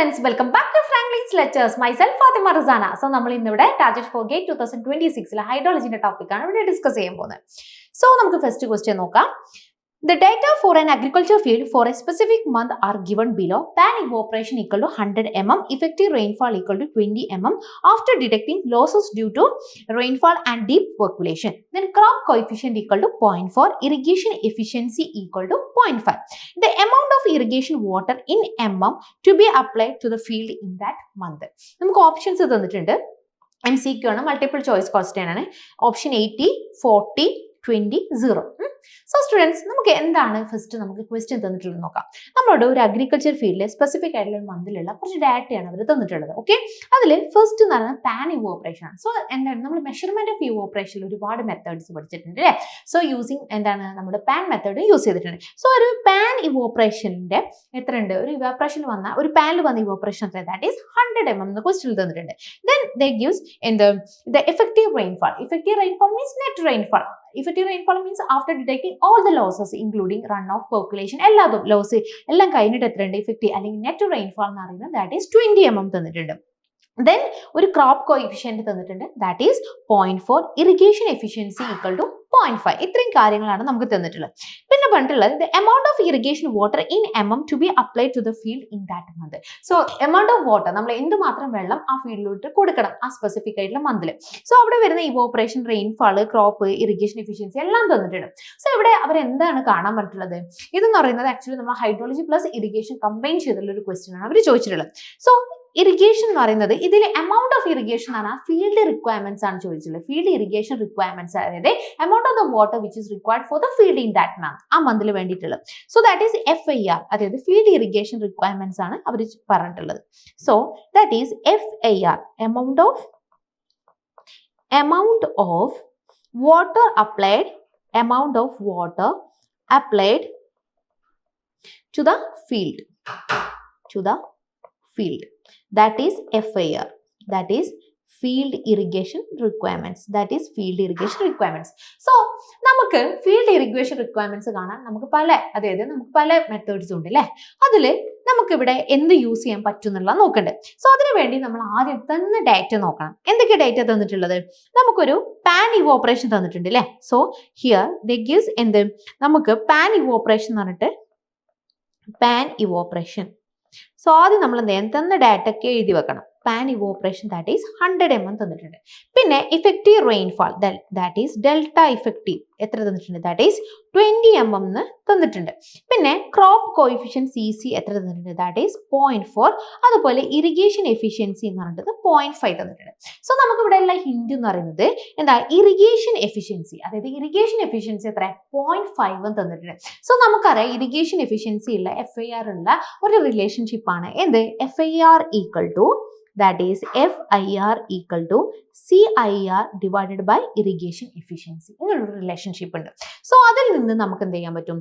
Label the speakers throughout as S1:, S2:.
S1: students, welcome back to Franklin's Lectures. Myself Fatima Razana. So നമ്മൾ ഇന്നിവിടെ target four gate 2026 ഹൈഡ്രോളജിന്റെ topic ആണ് ഇവിടെ discuss ചെയ്യാൻ പോകുന്നത്. സോ നമുക്ക് ഫസ്റ്റ് ക്വസ്റ്റ്യൻ നോക്കാം. The data for an agriculture field for a specific month are given below. Pan evaporation equal to 100 mm, effective rainfall equal to 20 mm after detecting losses due to rainfall and deep percolation. Then crop coefficient equal to 0.4, irrigation efficiency equal to 0.5. The amount of irrigation water in mm to be applied to the field in that month. നമുക്ക് options തന്നിട്ടുണ്ട്. MCQ ആണ്, multiple choice question ആണ്. Option 80, 40, 20, 0. So students, നമുക്ക് എന്താണ് first നമുക്ക് question തന്നിട്ടുള്ളത് നോക്കാം. നമ്മളോട് ഒരു അഗ്രികൾച്ചർ ഫീൽഡിലെ സ്പെസിഫിക് ആയിട്ടുള്ള ഒരു മന്തിലുള്ള കുറച്ച് ഡാറ്റയാണ് അവർ തന്നിട്ടുള്ളത്. ഓക്കെ, അതിൽ ഫസ്റ്റ് എന്ന് പറയുന്നത് പാൻ ഇവോപ്പറേഷൻ ആണ്. സോ എന്താണ് നമ്മൾ മെഷർമെന്റ് ഓഫ് ഇവോപ്പറേഷനിൽ ഒരുപാട് മെത്തേഡ്സ് പഠിച്ചിട്ടുണ്ട് അല്ലേ. സോ യൂസിങ് എന്താണ് നമ്മുടെ പാൻ മെത്തേഡ് യൂസ് ചെയ്തിട്ടുണ്ട്. സോ ഒരു പാൻ ഇവോപ്പറേഷൻ്റെ എത്ര ഉണ്ട്, ഒരു ഇവോപ്പറേഷൻ വന്ന ഒരു പാനിൽ വന്ന ഇവോപ്പറേഷൻ എത്ര, ദാറ്റ് ഈസ് 100 mm എന്ന് ക്വസ്റ്റ്യൻ തന്നിട്ടുണ്ട്. Then they gives the effective rainfall. Effective rainfall means net rainfall. Effective rainfall means after detecting all the losses including runoff, percolation, എല്ലാ ലോസ് എല്ലാം കഴിഞ്ഞിട്ട് എത്രയുണ്ട് ഇഫക്റ്റീവ് അല്ലെങ്കിൽ നെറ്റ് റെയിൻഫാൾ എന്ന് പറയുന്നത് ദാറ്റ് ഈസ് 20 mm തന്നിട്ടുണ്ട്. ദെൻ ഒരു ക്രോപ്പ് കോഎഫിഷ്യന്റ് തന്നിട്ടുണ്ട്, that is 0.4, irrigation efficiency equal to 0.5. ഇത്രയും കാര്യങ്ങളാണ് നമുക്ക് തന്നിട്ടുള്ളത്. പിന്നെ പറഞ്ഞിട്ടുള്ളത് the amount of irrigation water in mm to be applied to the field in that month. So amount of water നമ്മൾ എന്തുമാത്രം വെള്ളം ആ ഫീൽഡിലോട്ട് കൊടുക്കണം ആ സ്പെസിഫിക് ആയിട്ടുള്ള മന്തിൽ. സോ അവിടെ വരുന്ന evaporation, rainfall, crop, irrigation efficiency എല്ലാം തന്നിട്ടുണ്ട്. സോ ഇവിടെ അവർ എന്താണ് കാണാൻ പറ്റുള്ളത്, ഇതെന്ന് പറയുന്നത് ആക്ച്വലി നമ്മൾ ഹൈഡ്രോളജി പ്ലസ് ഇറിഗേഷൻ കമ്പൈൻ ചെയ്തിട്ടുള്ള ഒരു ക്വസ്റ്റ്യൻ ആണ് അവർ ചോദിച്ചിട്ടുള്ളത്. സോ ഇറിഗേഷൻ എന്ന് പറയുന്നത് ഇതിൽ എമൗണ്ട് ഓഫ് ഇറിഗേഷൻ ആണ് ഫീൽഡ് റിക്വയർമെന്റ്സ് ആണ് ചോദിച്ചിട്ടുള്ളത്. ഫീൽഡ് ഇറിഗേഷൻ റിക്വയർമെന്റ്സ്, അതായത് amount of the water which is required for the field in that month, ആ മന്തിൽ വേണ്ടിയിട്ടുള്ളത്. സോ ദാറ്റ് ഈസ് FIR, അതായത് ഫീൽഡ് ഇറിഗേഷൻ റിക്വയർമെന്റ്സ് ആണ് അവർ പറഞ്ഞിട്ടുള്ളത്. So that is FIR, amount of water applied to the field. That is FIR, that is field irrigation requirements. So നമുക്ക് field irrigation requirements കാണാൻ നമുക്ക് പല methods ഉണ്ട് അല്ലേ. അതിൽ നമുക്കിവിടെ എന്ത് യൂസ് ചെയ്യാൻ പറ്റും എന്നുള്ള നോക്കണ്ടേ. സോ അതിനു വേണ്ടി നമ്മൾ ആദ്യം തന്നെ ഡാറ്റ നോക്കണം. എന്തൊക്കെ ഡാറ്റ തന്നിട്ടുള്ളത്, നമുക്കൊരു പാൻ ഇവോപ്പറേഷൻ തന്നിട്ടുണ്ട് അല്ലേ. സോ ഹിയർ ദേ ഗിവ്സ് നമുക്ക് പാൻ ഇവോപ്പറേഷൻ എന്ന് പറഞ്ഞിട്ട് പാൻ ഇവോപ്പറേഷൻ. സോ ആദ്യം നമ്മൾ തന്ന ഡാറ്റ ഒക്കെ എഴുതി വെക്കണം. Pan evaporation that is 100 mm തന്നിട്ടുണ്ട്. പിന്നെ effective rainfall that is delta effective എത്ര തന്നിട്ടുണ്ട്, ദാറ്റ് ഈസ് 20 mm എന്ന് തന്നിട്ടുണ്ട്. പിന്നെ ക്രോപ്പ് കോഎഫിഷ്യന്റ് CC എത്ര തന്നിട്ടുണ്ട്, ദാറ്റ് ഈസ് 0.4. അതുപോലെ ഇറിഗേഷൻ എഫിഷ്യൻസി എന്ന് പറഞ്ഞിട്ട് 0.5 തന്നിട്ടുണ്ട്. സോ നമുക്ക് ഇവിടെ ഉള്ള ഹിന്റ് എന്ന് പറയുന്നത് എന്താ, ഇറിഗേഷൻ എഫിഷ്യൻസി, അതായത് ഇറിഗേഷൻ എഫിഷ്യൻസി എത്ര 0.5 തന്നിട്ടുണ്ട്. സോ നമുക്കറിയാം ഇറിഗേഷൻ എഫിഷ്യൻസി ഉള്ള FIR ഉള്ള ഒരു റിലേഷൻഷിപ്പ് ആണ് എന്ത്, FIR equal to that is FIR equal to CIR divided by irrigation efficiency. ഇങ്ങനൊരു റിലേഷൻഷിപ്പ് ഉണ്ട്. സോ അതിൽ നിന്ന് നമുക്ക് എന്ത് ചെയ്യാൻ പറ്റും,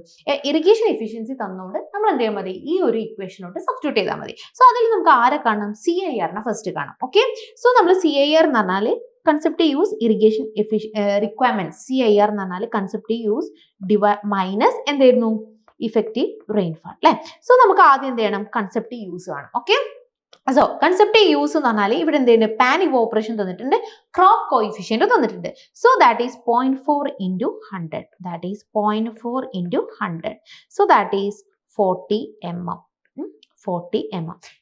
S1: ഇറിഗേഷൻ എഫിഷ്യൻസി തന്നോണ്ട് നമ്മൾ എന്ത് ചെയ്യാൻ മതി, ഈ ഒരു ഇക്വേഷനോട്ട് സബ്സ്റ്റിറ്റ്യൂട്ട് ചെയ്താൽ മതി. സോ അതിൽ നമുക്ക് ആരെ കാണാം, CIR ഫസ്റ്റ് കാണാം. ഓക്കെ, സോ നമ്മൾ CIR എന്ന് പറഞ്ഞാൽ concept use irrigation requirement. CIR എന്ന് പറഞ്ഞാൽ കൺസെപ്റ്റ് യൂസ് മൈനസ് എന്തായിരുന്നു, ഇഫക്റ്റീവ് റെയിൻഫാൾ അല്ലെ. സോ നമുക്ക് ആദ്യം എന്ത് ചെയ്യണം, കൺസെപ്റ്റ് യൂസ് വേണം. ഓക്കെ, സോ കൺസെപ്റ്റ് യൂസ് എന്ന് പറഞ്ഞാൽ ഇവിടെ എന്തെയ്യുന്നു, പാൻ ഇവോപ്പറേഷൻ തന്നിട്ടുണ്ട്, ക്രോപ്പ് കോഎഫിഷ്യന്റ് തന്നിട്ടുണ്ട്. So that is 0.4 into 100, that is 0.4 into 100. So that is 40 mm.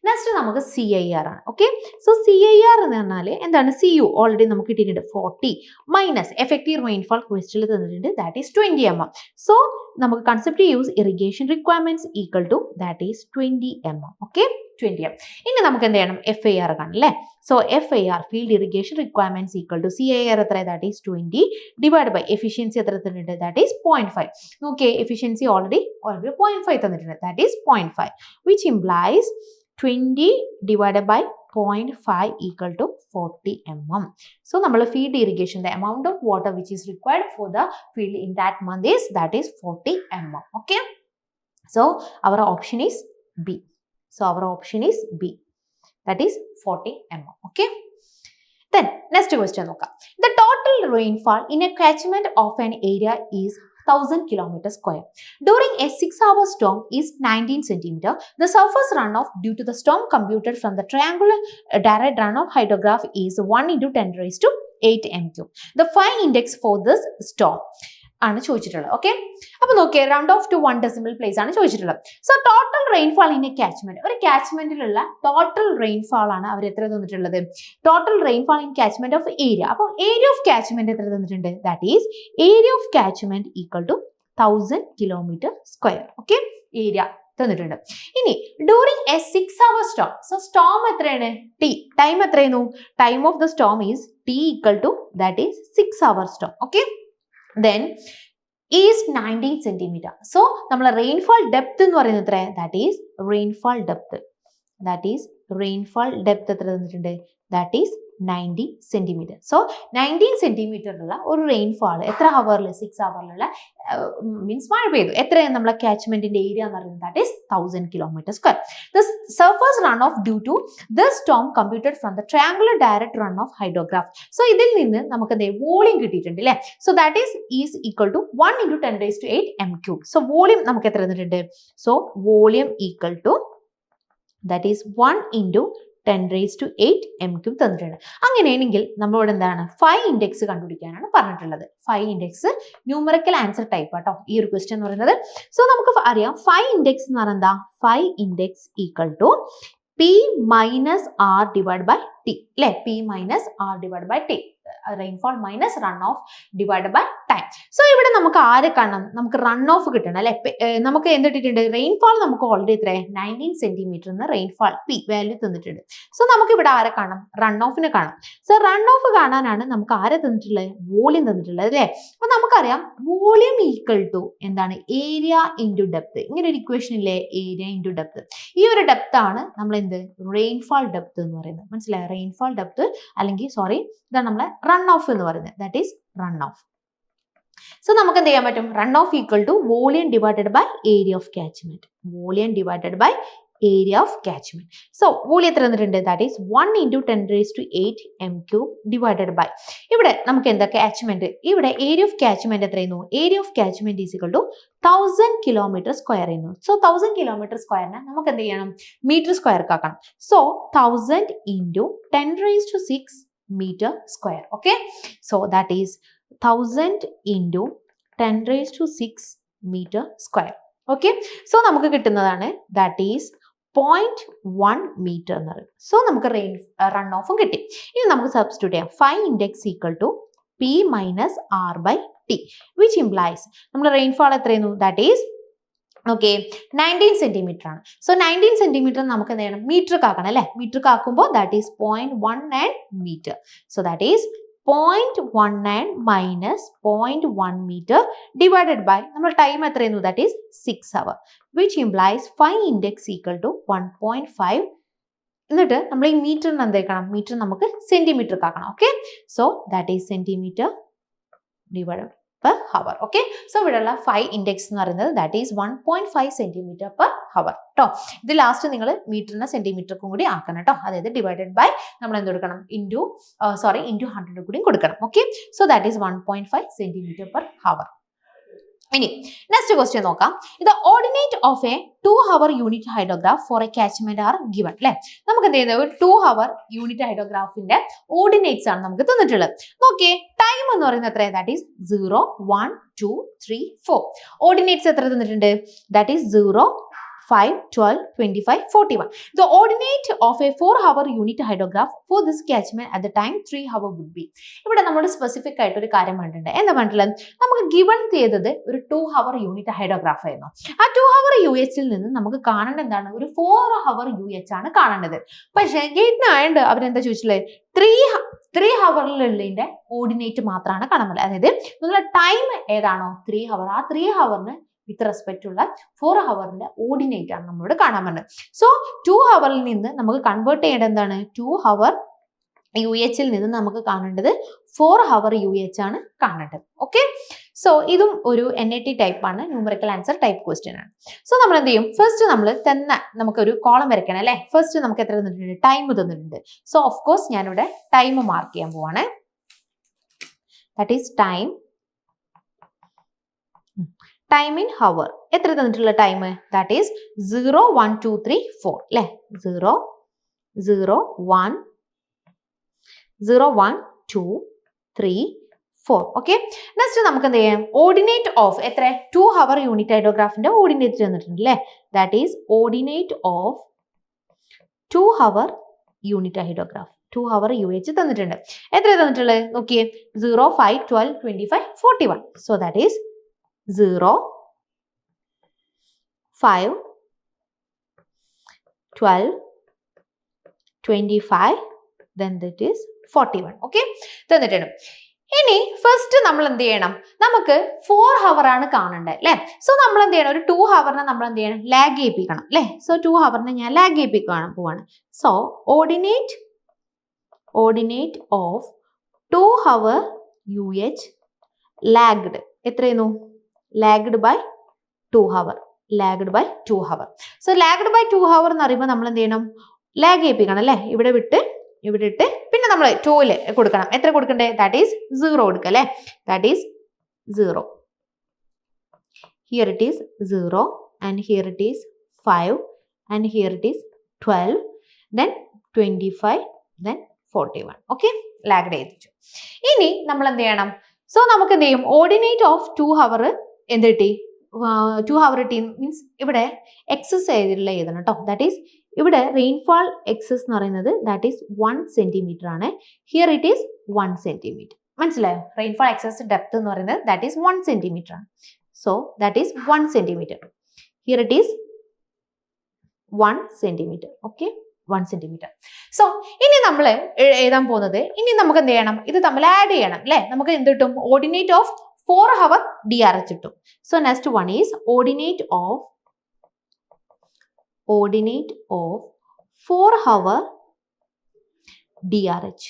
S1: Next നമുക്ക് CIR ആണ്. ഓക്കെ, സോ CIR എന്ന് പറഞ്ഞാൽ എന്താണ്, CU ഓൾറെഡി നമുക്ക് കിട്ടിയിട്ടുണ്ട് 40 മൈനസ് എഫക്റ്റീവ് റെയിൻഫാൾ ക്വസ്റ്റ്യനിൽ തന്നിട്ടുണ്ട്, ദാറ്റ് ഈസ് 20 mm. സോ നമുക്ക് concept use irrigation requirements equal to that is 20 mm. Okay, 20 mm. ഇനി നമുക്ക് എന്ത് ചെയ്യണം, FIR കാണാം അല്ലേ. So FIR field irrigation requirements equal to CIR എത്ര, that is 20 divide by efficiency എത്ര തന്നിട്ടുണ്ട്, ദാറ്റ് ഈസ് 0.5. നോക്കിയേ, എഫിഷ്യൻസി ഓൾറെഡി 0.5 തന്നിട്ടുണ്ട്, that is 0.5, which implies 20 divided by 0.5 equal to 40 mm. So നമ്മൾ field irrigation the amount of water which is required for the field in that month is that is 40 mm. Okay, so our option is B. That is 40 mm. Okay, then next question നോക്കാം. The total rainfall in a catchment of an area is 1000 kilometers square. During a 6-hour storm is 19 centimeter. The surface runoff due to the storm computed from the triangular direct runoff hydrograph is 1 into 10 raised to 8 m3. The phi index for this storm ആണ് ചോദിച്ചിട്ടുള്ളത്. Okay, അപ്പൊ നോക്കിയേ, round off to 1 decimal place ആണ് ചോദിച്ചിട്ടുള്ളത്. So total rainfall in a catchment, ഒരു കാച്ച്മെന്റിലുള്ള total rainfall ആണ് അവർ എത്ര തന്നിട്ടുള്ളത്? Total rainfall in catchment of area. അപ്പൊ ഏരിയ ഓഫ് കാച്ച്മെന്റ് എത്ര തന്നിട്ടുണ്ട്? That is area of catchment equal to 1000 kilometer square. Okay, area തന്നിട്ടുണ്ട്. ഇനി during a 6-hour storm, so storm എത്രയാണ്? ടി. ടൈം എത്രയായിരുന്നു? Time of the storm is T equal to that is 6-hour storm. Okay, then is 19 centimeter. So നമ്മളെ rainfall depth എന്ന് പറയുന്നത് എത്ര? That is rainfall depth. That is rainfall depth എത്ര തന്നിട്ടുണ്ട്? That is 90 centimeter. So 19 centimeter ഉള്ള ഒരു rainfall എത്ര ഹവറിൽ? 6 ഹവറിലുള്ള means മഴ പെയ്തു. എത്രയാണ് നമ്മളെ കാച്ച്മെന്റിന്റെ ഏരിയ എന്ന് പറയുന്നത്? That is 1000 kilometer square. The surface runoff due to this storm computed from the triangular direct runoff hydrograph. So ഇതിൽ നിന്ന് നമുക്ക് വോളിയം കിട്ടിയിട്ടുണ്ട് അല്ലേ? So that is equal to 1 into 10 raised to 8 m3. So volume നമുക്ക് എത്ര തന്നിട്ടുണ്ട്? So volume equal to that is 1 into 10 raised to 8 m3 തന്നിട്ടുണ്ട്. അങ്ങനെയാണെങ്കിൽ നമ്മളോട് എന്താണ്? ഫൈ ഇൻഡെക്സ് കണ്ടുപിടിക്കാനാണ് പറഞ്ഞിട്ടുള്ളത്. Phi index numerical answer type ആട്ടോ ഈ ഒരു ക്വസ്റ്റ്യൻ എന്ന് പറയുന്നത്. സോ നമുക്ക് അറിയാം ഫൈ ഇൻഡെക്സ് എന്ന് പറയുന്നത് എന്താ? Phi index equal to P minus R divide by T അല്ലെ? P minus R divide by T, rainfall minus run off divide by time. So ഇവിടെ നമുക്ക് ആരെ കാണണം? നമുക്ക് റൺ ഓഫ് കിട്ടണം അല്ലെ? നമുക്ക് എന്ത് കിട്ടിയിട്ടുണ്ട്? റെയിൻഫോൾ നമുക്ക് ഓൾറെഡി എത്ര 19 സെന്റിമീറ്റർ എന്ന് റെയിൻഫോൾ പി വാല്യൂ തന്നിട്ടുണ്ട്. സോ നമുക്ക് ഇവിടെ ആരെ കാണാം? റൺ ഓഫിനെ കാണാം. സോ റൺ ഓഫ് കാണാനാണ് നമുക്ക് ആരെ തന്നിട്ടുള്ളത്? വോളിയം തന്നിട്ടുള്ളത് അല്ലേ? അപ്പൊ നമുക്കറിയാം വോളിയം ഈക്വൽ ടു എന്താണ്? Area into depth. ഇങ്ങനെ ഒരു ഇക്വേഷൻ ഇല്ലേ? Area into depth. ഈ ഒരു ഡെപ്ത് ആണ് നമ്മൾ എന്ത്? റെയിൻഫാൾ ഡെപ്ത് എന്ന് പറയുന്നത്. മനസ്സിലായോ? റെയിൻഫാൾ ഡെപ്ത് അല്ലെങ്കിൽ സോറി ഇതാണ് നമ്മളെ റൺ ഓഫ് എന്ന് പറയുന്നത്. That is runoff. So നമുക്ക് എന്ത് ചെയ്യാൻ പറ്റും? Runoff equal to volume divided by area of catchment. Volume divided by area of catchment. So volume എത്ര തന്നിട്ടുണ്ട്? That is 1 into 10 raised to 8 m3 divided by ഇവിടെ നമുക്ക് എന്താ? Catchment. ഇവിടെ ഏരിയ ഓഫ് കാച്ച്മെന്റ് എത്രയായിരുന്നു? Area of catchment is equal to 1000 kilometer square ആയിരുന്നു. So 1000 kilometer squareനെ നമുക്ക് എന്ത് ചെയ്യണം? മീറ്റർ സ്ക്വയർ ആക്കണം. So 1000 into 10 raised to 6 meter square. Okay, so that is 1000 into 10 raised to 6 meter square. Okay, so നമുക്ക് കിട്ടുന്നതാണ് that is 0.1 meter എന്ന് പറയും. സോ നമുക്ക് റൺ ഓഫും കിട്ടി. ഇനി നമുക്ക് സബ്സ്റ്റിറ്റ്യൂട്ട് ചെയ്യാം. Phi index equal to P minus R by T which implies നമ്മുടെ റെയിൻഫാൾ എത്രയായിരുന്നു? ദാറ്റ് ഈസ് ഓക്കെ 19 സെന്റിമീറ്റർ ആണ്. സോ 19 സെന്റിമീറ്റർ നമുക്ക് എന്ത് ചെയ്യണം? മീറ്റർ ആക്കണം അല്ലെ? മീറ്റർ ആക്കുമ്പോൾ that is 0.19 metre. So that is 0.19 minus 0.1 metre divided by നമ്മൾ ടൈം എത്രയായിരുന്നു? That is 6 hours which implies phi index equal to 1.5. എന്നിട്ട് നമ്മൾ ഈ മീറ്ററിന് എന്താക്കണം? മീറ്റർ നമുക്ക് സെന്റിമീറ്റർ ആക്കണം. Okay, so that is centimetre divide per hour. Okay, so ഇവിടെയുള്ള ഫൈ ഇൻഡെക്സ് എന്ന് പറയുന്നത് that is 1.5 centimetre per hour കേട്ടോ. ഇത് ലാസ്റ്റ് നിങ്ങൾ മീറ്ററിനെ സെന്റിമീറ്റർക്കും കൂടി ആക്കണം കേട്ടോ. അതായത് ഡിവൈഡഡ് ബൈ നമ്മൾ എന്ത് കൊടുക്കണം? ഇൻറ്റു 100 കൂടി കൊടുക്കണം. Okay, so that is 1.5 centimetre per hour. ഇനി നെക്സ്റ്റ് ക്വസ്റ്റ്യൻ നോക്കാം. ഇത് ordinate of a 2-hour unit hydrograph for a catchment are given അല്ലെ? നമുക്ക് എന്ത് ചെയ്യുന്നത്? ഒരു 2-hour യൂണിറ്റ് ഹൈഡ്രോഗ്രാഫിന്റെ ഓർഡിനേറ്റ്സ് ആണ് നമുക്ക് തന്നിട്ടുള്ളത്. നോക്കിയേ, ടൈം എന്ന് പറയുന്നത് എത്ര? That is 0, 1, 2, 3, 4. ഓർഡിനേറ്റ്സ് എത്ര തന്നിട്ടുണ്ട്? That is 0, 5, 12, 25, 41. The ordinate of a 4-hour unit hydrograph for this catchment at the time 3-hour would be. ഇവിടെ നമ്മൾ സ്പെസിഫിക് ആയിട്ട് ഒരു കാര്യം പറഞ്ഞിട്ടുണ്ട്. എന്താ പറഞ്ഞിട്ടുള്ളത്? നമുക്ക് ഗിവൺ ചെയ്തത് ഒരു 2-hour യൂണിറ്റ് ഹൈഡ്രോഗ്രാഫ് ആയിരുന്നു. ആ 2-hour UHൽ നിന്ന് നമുക്ക് കാണേണ്ടത് എന്താണ്? ഒരു 4-hour UH ആണ് കാണേണ്ടത്. പക്ഷേ ഗേറ്റിനായതുകൊണ്ട് അവരെന്താ ചോദിച്ചില്ലേ? 3 ഹവറിലുള്ളതിന്റെ ഓർഡിനേറ്റ് മാത്രമാണ് കാണാൻ പറ്റുന്നത്. അതായത് നിങ്ങളുടെ ടൈം ഏതാണോ 3 hour, ആ 3 hourന് വിത്ത് റെസ്പെക്ട് ഉള്ള 4 hourന്റെ ഓർഡിനേറ്റ് ആണ് നമ്മളോട് കാണാൻ പറ്റുന്നത്. സോ 2 hourൽ നിന്ന് നമുക്ക് കൺവേർട്ട് ചെയ്യേണ്ടത് എന്താണ്? 2-hour UHൽ നിന്ന് നമുക്ക് കാണേണ്ടത് 4-hour UH ആണ് കാണേണ്ടത്. ഓക്കെ, സോ ഇതും ഒരു NAT ടൈപ്പ് ആണ്, ന്യൂമറിക്കൽ ആൻസർ ടൈപ്പ് ക്വസ്റ്റ്യൻ ആണ്. സോ നമ്മൾ എന്ത് ചെയ്യും? ഫസ്റ്റ് നമ്മൾ നമുക്കൊരു കോളം വരയ്ക്കണം അല്ലെ? ഫസ്റ്റ് നമുക്ക് എത്ര തന്നിട്ടുണ്ട്? ടൈം തന്നിട്ടുണ്ട്. സോ ഓഫ് കോഴ്സ് ഞാനിവിടെ ടൈം മാർക്ക് ചെയ്യാൻ പോവാണ്. That is time time in hour എത്ര തന്നിട്ടുള്ള ടൈം? ദാറ്റ് ഈസ് 0 1 2 3 4 അല്ലേ? 0 0 1 0 1 2 3 4. ഓക്കെ, നെക്സ്റ്റ് നമുക്ക് എന്ത് ചെയ്യാം? ഓർഡിനേറ്റ് ഓഫ് എത്ര? 2 ഹവർ യൂണിറ്റ് ഹൈഡ്രോഗ്രാഫിന്റെ ഓർഡിനേറ്റ് തന്നിട്ടുണ്ട് അല്ലേ? That is ordinate of 2 hour unit hydrograph. 2 hour UH തന്നിട്ടുണ്ട്. എത്ര തന്നിട്ടുള്ളത് നോക്കിയേ? 0 5 12 25 41. So that is 0 5 12 25 then that is 41. Okay, തന്നിട്ടുണ്ട്. ഇനി ഫസ്റ്റ് നമ്മൾ എന്ത് ചെയ്യണം? നമുക്ക് 4 ഹവർ ആണ് കാണേണ്ടത് അല്ലേ? സോ നമ്മൾ എന്ത് ചെയ്യണം? ഒരു 2 ഹവറിനെ നമ്മൾ എന്ത് ചെയ്യണം? ലാഗ് ചെയ്യിപ്പിക്കണം അല്ലേ? സോ 2 ഹവറിനെ ഞാൻ ലാഗ് ചെയ്യിപ്പിക്കാൻ പോവാണ്. So ordinate of 2 hour UH lagged എത്രയായിരുന്നു? Lagged by 2 hour. Lagged by 2 hour. So lagged by 2 hour എന്ന് പറയുമ്പോൾ നമ്മൾ എന്ത് ചെയ്യണം? ലാഗ് ചെയ്യിപ്പിക്കണം അല്ലേ? ഇവിടെ വിട്ട് ഇവിടെ ഇട്ട് പിന്നെ നമ്മൾ 2ല് കൊടുക്കണം. എത്ര കൊടുക്കണ്ടേ? ദാറ്റ് ഈസ് 0 കൊടുക്കുക അല്ലേ? That is 0. Here it is 0 and here it is 5 and here it is 12 then 25 then 41. Okay, lag ചെയ്തിച്ചു. ഇനി നമ്മൾ എന്ത് ചെയ്യണം? സോ നമുക്ക് എന്ത് ചെയ്യും? ഓർഡിനേറ്റ് ഓഫ് 2 ഹവർ എന്ത് കിട്ടി? 2 ഹവർ കിട്ടി മീൻസ് ഇവിടെ എക്സസ് എഴുതണം കേട്ടോ. ദാറ്റ് ഈസ് ഇവിടെ റെയിൻഫാൾ എക്സസ് എന്ന് പറയുന്നത് ദാറ്റ് ഈസ് 1 സെന്റിമീറ്റർ ആണ്. Here it is 1 centimetre. മനസ്സിലായോ? റെയിൻഫാൾ എക്സസ് ഡെപ്ത് എന്ന് പറയുന്നത് ദാറ്റ് ഈസ് 1 സെന്റിമീറ്റർ ആണ്. So that is 1 centimetre. Here it is 1 centimetre. Okay, 1 centimetre. So ഇനി നമ്മൾ എഴുതാൻ പോകുന്നത്, ഇനി നമുക്ക് എന്ത് ചെയ്യണം? ഇത് തമ്മിൽ ആഡ് ചെയ്യണം അല്ലേ? നമുക്ക് എന്ത് കിട്ടും? ഓർഡിനേറ്റ് ഓഫ് 4 ഹവർ DRH കിട്ടും. So next one is ordinate of 4 hour DRH.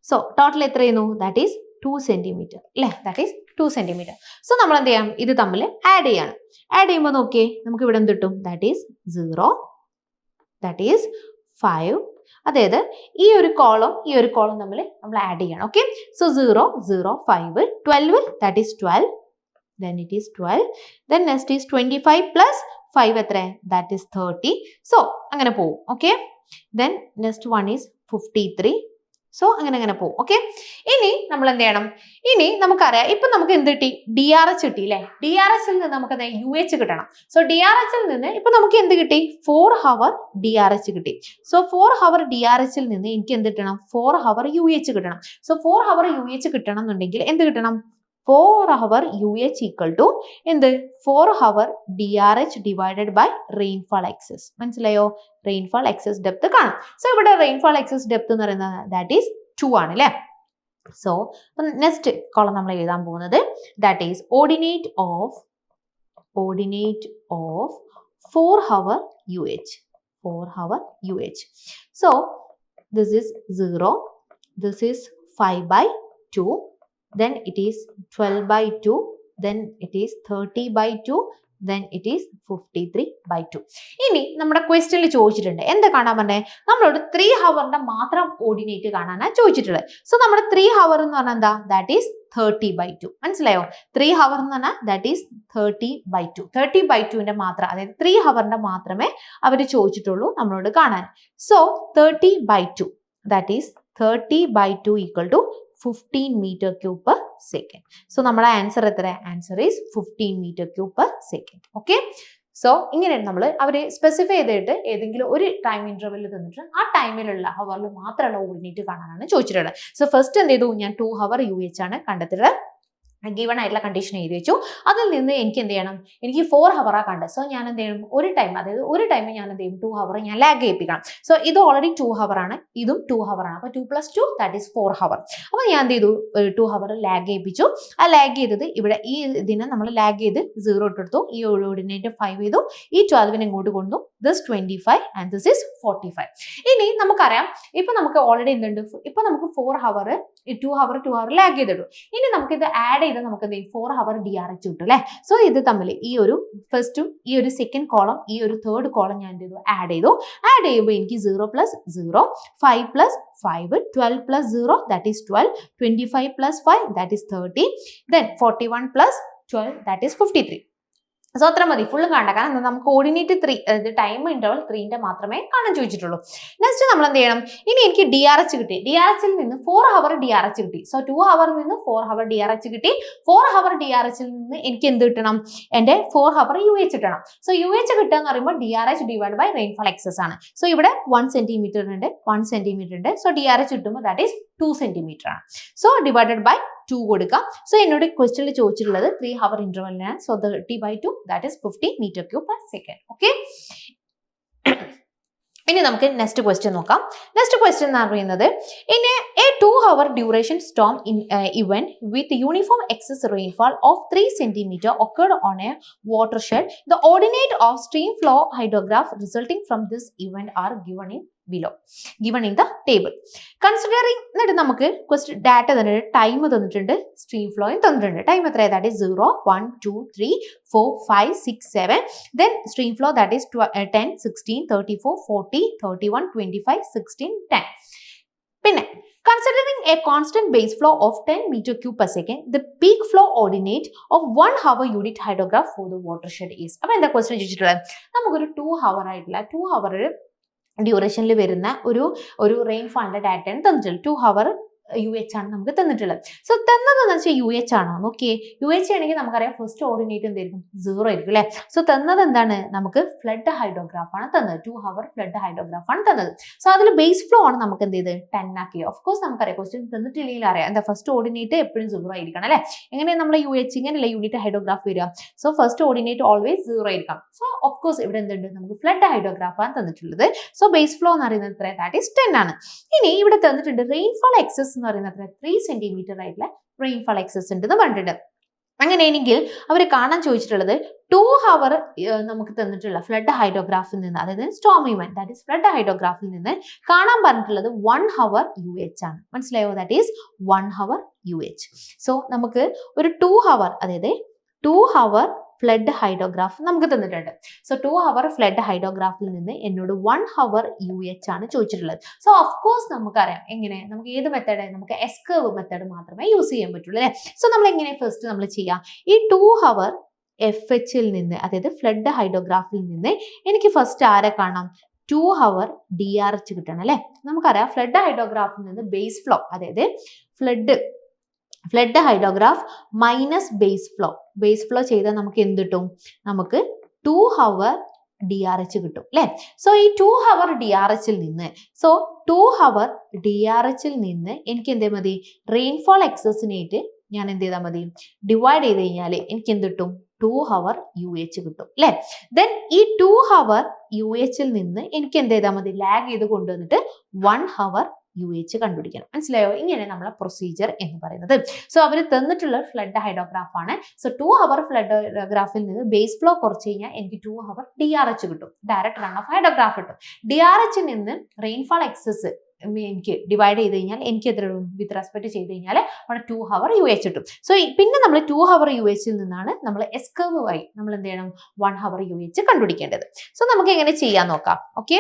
S1: So total എത്രയായിരുന്നു? ദാറ്റ് ഈസ് 2 സെന്റിമീറ്റർ അല്ലേ? That is 2 centimetre. സോ നമ്മൾ എന്ത് ചെയ്യാം? ഇത് തമ്മിൽ ആഡ് ചെയ്യാണ്. ആഡ് ചെയ്യുമ്പോൾ നോക്കിയേ, നമുക്ക് ഇവിടെ എന്ത് കിട്ടും? That is 0, that is 5. അതായത് ഈ ഒരു കോളം തമ്മിൽ നമ്മൾ ആഡ് ചെയ്യണം. Okay, so 0 0 5 12 that is 12 then it is 12 then next is 25 plus 5 എത്ര? that is 30. so അങ്ങനെ പോകും. Okay, then next one is 53. So അങ്ങനെ പോകും. ഓക്കെ, ഇനി നമ്മൾ എന്ത് ചെയ്യണം? ഇനി നമുക്കറിയാം, ഇപ്പൊ നമുക്ക് എന്ത് കിട്ടി? DRH കിട്ടി അല്ലേ? DRH ൽ നിന്ന് നമുക്ക് UH കിട്ടണം. സോ DRH ൽ നിന്ന് ഇപ്പൊ നമുക്ക് എന്ത് കിട്ടി? 4 ഹവർ DRH കിട്ടി. സോ 4 ഹവർ DRH ൽ നിന്ന് എനിക്ക് എന്ത് കിട്ടണം? 4 ഹവർ UH കിട്ടണം. സോ 4 ഹവർ UH കിട്ടണം എന്നുണ്ടെങ്കിൽ എന്ത് കിട്ടണം? 4 ഹവർ UH ഈക്വൽ ടു എന്ത്? 4 hour DRH divided by rainfall excess. മനസ്സിലായോ? റെയിൻഫാൾ എക്സസ് ഡെപ്ത് കാണും. സോ ഇവിടെ റെയിൻഫാൾ എക്സസ് ഡെപ്ത് എന്ന് പറയുന്നത് ദാറ്റ് ഈസ് 2 ആണ് അല്ലേ? സോ നെക്സ്റ്റ് കോളം നമ്മൾ എഴുതാൻ പോകുന്നത് that is ordinate of 4 hour UH. 4 hour UH. So this is 0, this is 5/2, then it is 12/2, then it is 30/2, then it is 53/2. ഇനി നമ്മുടെ ക്വസ്റ്റ്യനിൽ ചോദിച്ചിട്ടുണ്ട് എന്താ കാണാൻ പറഞ്ഞേ? നമ്മളോട് 3 ഹവറിന്റെ മാത്രം ഓർഡിനേറ്റ് കാണാനാണ് ചോദിച്ചിട്ടുള്ളത്. സോ നമ്മുടെ 3 ഹവർ എന്ന് പറഞ്ഞാൽ എന്താ? That is 30/2. മനസ്സിലായോ? 3 ഹവർ എന്ന് പറഞ്ഞാൽ ദാറ്റ് ഈസ് 30/2. 30/2ന്റെ മാത്രം, അതായത് 3 ഹവറിന്റെ മാത്രമേ അവർ ചോദിച്ചിട്ടുള്ളൂ നമ്മളോട് കാണാൻ. So 30/2 that is 30/2 equal to 15 meter cube per second. So നമ്മുടെ ആൻസർ എത്ര? Answer is 15 meter cube per second. Okay, so ഇങ്ങനെയാണ് നമ്മൾ അവരെ സ്പെസിഫൈ ചെയ്തിട്ട് ഏതെങ്കിലും ഒരു ടൈം ഇന്റർവെല്ലിൽ തന്നിട്ട് ആ ടൈമിലുള്ള ഹവറിൽ മാത്രമുള്ള ഓർഡിനേറ്റ് കാണാനാണ് ചോദിച്ചിട്ടുള്ളത്. സോ ഫസ്റ്റ് എന്ത് ചെയ്തു? ഞാൻ 2 ഹവർ UH ആണ് കണ്ടെത്തിയത്. ഗിവൺ ആയിട്ടുള്ള കണ്ടീഷൻ എഴുതി വെച്ചു. അതിൽ നിന്ന് എനിക്ക് എന്ത് ചെയ്യണം? എനിക്ക് 4 ഹവറാ കണ്ടത്. സോ ഞാൻ എന്ത് ചെയ്യണം? ഒരു ടൈം ഞാൻ എന്ത് ചെയ്യും? 2 ഹവർ ഞാൻ ലാഗ് ചെയ്യിപ്പിക്കണം. സോ ഇത് ഓൾറെഡി 2 ഹവർ ആണ്, ഇതും 2 ഹവർ ആണ്. അപ്പോൾ 2 + 2 ദാറ്റ് ഈസ് 4 ഹവർ. അപ്പോൾ ഞാൻ എന്ത് ചെയ്തു? 2 ഹവർ ലാഗ് ചെയ്യിപ്പിച്ചു. ആ ലാഗ് ചെയ്തത് ഇവിടെ ഈ ഇതിനെ നമ്മൾ ലാഗ് ചെയ്ത് 0 ഇട്ടെടുത്തു. ഈ ഓർഡിനേറ്റ് 5 ചെയ്തു. ഈ 12നെ ഇങ്ങോട്ട് കൊണ്ടു. This 25 and this is 45. ഇനി നമുക്കറിയാം, ഇപ്പൊ നമുക്ക് ഓൾറെഡി എന്തുണ്ട്? ഇപ്പൊ നമുക്ക് 4 ഹവർ 2 ഹവർ ലാഗ് ചെയ്തിട്ടു. ഇനി നമുക്ക് ഇത് ആഡ് ചെയ്ത് നമുക്ക് എന്ത് ചെയ്യും? 4 ഹവർ DRH കിട്ടും അല്ലേ? സോ ഇത് തമ്മിൽ ഈ ഒരു ഫസ്റ്റും ഈ ഒരു സെക്കൻഡ് കോളം ഈ ഒരു തേർഡ് കോളം ഞാൻ എന്ത് ചെയ്തു? ആഡ് ചെയ്തു. ആഡ് ചെയ്യുമ്പോൾ എനിക്ക് 0 + 0 5 + 5 12 + 0 that is 12 25 + 5 that is 30 then 41 + 12, that is 53. So അത്ര മതി, ഫുള്ളും കാണണ്ട. കാരണം നമുക്ക് കോർഡിനേറ്റ് 3, അതായത് ടൈം ഇന്റർവൽ 3ന്റെ മാത്രമേ കാണാൻ ചോദിച്ചിട്ടുള്ളൂ. നെക്സ്റ്റ് നമ്മൾ എന്ത് ചെയ്യണം, ഇനി എനിക്ക് DRH കിട്ടി. DRHൽ നിന്ന് 4 ഹവർ DRH കിട്ടി. സോ 2 ഹവറിൽ നിന്ന് 4 ഹവർ DRH കിട്ടി. 4 ഹവർ DRHൽ നിന്ന് എനിക്ക് എന്ത് കിട്ടണം, എൻ്റെ 4 ഹവർ UH കിട്ടണം. സോ UH കിട്ടുക എന്ന് പറയുമ്പോൾ DRH divide by rainfall excess ആണ്. സോ ഇവിടെ 1 സെന്റിമീറ്റർ ഉണ്ട്, 1 സെന്റിമീറ്റർ ഉണ്ട്. സോ DRH കിട്ടുമ്പോൾ ദാറ്റ് ഈസ് 2 സെന്റിമീറ്റർ ആണ്. സോ ഡിവൈഡഡ് ബൈ 2 കൊടുക്കുക. സോ എന്നോട് ക്വസ്റ്റ്യനിൽ ചോദിച്ചിട്ടുള്ളത് 3 ഹവർ ഇന്റർവെല്ലിനാണ്. So 30/2 that is 50 metre cube per second. Okay, ഇനി നമുക്ക് നെക്സ്റ്റ് ക്വസ്റ്റ്യൻ നോക്കാം. നെക്സ്റ്റ് ക്വസ്റ്റ്യൻ എന്ന് പറയുന്നത്, in a 2 hour duration storm in event with uniform excess rainfall of 3 centimeter occurred on a watershed. The ordinate of stream flow hydrograph resulting from this event are given in below, given in the table. Considering എന്നിട്ട് നമുക്ക് question data തന്നിട്ടുണ്ട്, time തന്നിട്ടുണ്ട്, stream ഫ്ലോയും തന്നിട്ടുണ്ട്. Time എത്രയാണ്, that is 0, 1, 2, 3, 4, 5, 6, 7. Then stream flow that is 10, 16, 34, 40, 31, 25, 16, 10. പിന്നെ considering a constant base flow of 10 meter cube per second, the peak flow ordinate of 1 hour unit hydrograph for the watershed is. അപ്പോൾ എന്താ question ചോദിച്ചിട്ടുള്ളത്, നമുക്കൊരു 2 hour ആയിട്ടുള്ള 2 hour ഡ്യൂറേഷനിൽ വരുന്ന ഒരു റെയിൻഫാളിന്റെ ഡാറ്റയാണ് തന്നിട്ടുള്ളത്. 2 ഹവർ UH ആണ് നമുക്ക് തന്നിട്ടുള്ളത്. സോ തന്നതെന്ന് വെച്ചാൽ UH ആണോ നോക്കിയേ. UH ആണെങ്കിൽ നമുക്കറിയാം ഫസ്റ്റ് ഓർഡിനേറ്റ് എന്തായിരിക്കും, 0 ആയിരിക്കും അല്ലെ. സോ തന്നത് എന്താണ്, നമുക്ക് ഫ്ലഡ് ഹൈഡ്രോഗ്രാഫ് ആണ് തന്നത്. 2 ഹവർ ഫ്ലഡ് ഹൈഡ്രോഗ്രാഫ് ആണ് തന്നത്. സോ അതിൽ ബേസ് ഫ്ലോ ആണ് നമുക്ക് എന്ത് ചെയ്ത് 10 ആക്കി. ഓഫ് കോഴ്സ് നമുക്കറിയാം ക്വസ്റ്റ്യൻ തന്നിട്ടില്ലെങ്കിൽ അറിയാം എന്താ ഫസ്റ്റ് ഓർഡിനേറ്റ് എപ്പോഴും 0 ആയിരിക്കണം അല്ലെ. എങ്ങനെയാണ് നമ്മൾ UH ഇങ്ങനെയല്ല യൂണിറ്റ് ഹൈഡ്രോഗ്രാഫ് വരിക. സോ ഫസ്റ്റ് ഓർഡിനേറ്റ് ഓൾവേസ് 0 ആയിരിക്കാം. സോ ഓഫ് കോഴ്സ് ഇവിടെ എന്തുണ്ട്, നമുക്ക് ഫ്ലഡ് ഹൈഡ്രോഗ്രാഫ് ആണ് തന്നിട്ടുള്ളത്. സോ ബേസ് ഫ്ലോ എന്ന് പറയുന്നത് എത്ര, ദാറ്റ് ഈസ് 10 ആണ്. ഇനി ഇവിടെ തന്നിട്ടുണ്ട് റെയിൻഫോൾ എക്സസ് എന്ന് പറയുന്നത് 3 സെന്റിമീറ്റർ ആയിട്ടുള്ള റെയിൻഫോൾ എക്സസ് ഉണ്ട് എന്ന് പറഞ്ഞിട്ടുണ്ട്. അങ്ങനെയാണെങ്കിൽ അവർ കാണാൻ ചോദിച്ചിട്ടുള്ളത് 2 ഹവർ നമുക്ക് തന്നിട്ടുള്ള ഫ്ലഡ് ഹൈഡ്രോഗ്രാഫിൽ നിന്ന്, അതായത് storm event that is flood ഹൈഡ്രോഗ്രാഫിൽ നിന്ന് കാണാൻ പറഞ്ഞിട്ടുള്ളത് 1 ഹവർ UH ആണ്. മനസ്സിലായോ, that is 1 hour UH. So നമുക്ക് ഒരു 2 ഹവർ, അതായത് 2 ഹവർ ഫ്ലഡ് ഹൈഡ്രോഗ്രാഫ് നമുക്ക് തന്നിട്ടുണ്ട്. സോ 2 ഹവർ ഫ്ലഡ് ഹൈഡ്രോഗ്രാഫിൽ നിന്ന് എന്നോട് 1 ഹവർ UH ആണ് ചോദിച്ചിട്ടുള്ളത്. സോ ഓഫ് കോഴ്സ് നമുക്കറിയാം എങ്ങനെ, നമുക്ക് ഏത് മെത്തേഡ്, നമുക്ക് എസ് കർവ് മെത്തേഡ് മാത്രമേ യൂസ് ചെയ്യാൻ പറ്റുള്ളൂ അല്ലെ. സോ നമ്മൾ എങ്ങനെ ഫസ്റ്റ് നമ്മൾ ചെയ്യാം, ഈ 2 ഹവർ FHൽ നിന്ന്, അതായത് ഫ്ലഡ് ഹൈഡ്രോഗ്രാഫിൽ നിന്ന് എനിക്ക് ഫസ്റ്റ് ആരെ കാണാം, 2 ഹവർ DRH കിട്ടണം അല്ലെ. നമുക്കറിയാം ഫ്ലഡ് ഹൈഡ്രോഗ്രാഫിൽ നിന്ന് ബേസ് ഫ്ലോ, അതായത് flood hydrograph minus base flow ചെയ്താൽ നമുക്ക് എന്ത് കിട്ടും, നമുക്ക് 2 ഹവർ DRH കിട്ടും അല്ലെ. സോ ഈ 2 ഹവർ DRHൽ നിന്ന്, സോ 2 ഹവർ DRHൽ നിന്ന് എനിക്ക് എന്തേ മതി, റെയിൻഫോൾ എക്സസിനായിട്ട് ഞാൻ എന്ത് ചെയ്താൽ മതി, ഡിവൈഡ് ചെയ്ത് കഴിഞ്ഞാൽ എനിക്ക് എന്ത് കിട്ടും, 2 ഹവർ UH കിട്ടും അല്ലെ. ദെൻ ഈ 2 ഹവർ UHൽ നിന്ന് എനിക്ക് എന്ത് ചെയ്താൽ മതി, ലാഗ് ചെയ്ത് കൊണ്ടുവന്നിട്ട് 1 ഹവർ UH കണ്ടുപിടിക്കണം. മനസ്സിലായോ, ഇങ്ങനെ നമ്മളെ പ്രൊസീജിയർ എന്ന് പറയുന്നത്. സോ അവർ തന്നിട്ടുള്ള ഫ്ലഡ് ഹൈഡ്രോഗ്രാഫ് ആണ്. സോ 2 ഹവർ ഫ്ലഡ് ഹൈഡ്രോഗ്രാഫിൽ നിന്ന് ബേസ് ഫ്ലോ കുറച്ച് കഴിഞ്ഞാൽ എനിക്ക് 2 ഹവർ DRH കിട്ടും, ഡയറക്റ്റ് റൺ ഓഫ് ഹൈഡ്രോഗ്രാഫ് കിട്ടും. DRHൽ നിന്ന് റെയിൻഫോൾ എക്സസ് എനിക്ക് ഡിവൈഡ് ചെയ്ത് കഴിഞ്ഞാൽ എനിക്ക് എത്ര വിത്ത് റെസ്പെക്ട് ചെയ്ത് കഴിഞ്ഞാൽ അവിടെ 2 ഹവർ UH കിട്ടും. സോ പിന്നെ നമ്മൾ 2 ഹവർ UHൽ നിന്നാണ് നമ്മൾ എസ് കർവ് വഴി നമ്മൾ എന്ത് ചെയ്യണം, 1 ഹവർ UH കണ്ടുപിടിക്കേണ്ടത്. സോ നമുക്ക് എങ്ങനെ ചെയ്യാൻ നോക്കാം. ഓക്കെ,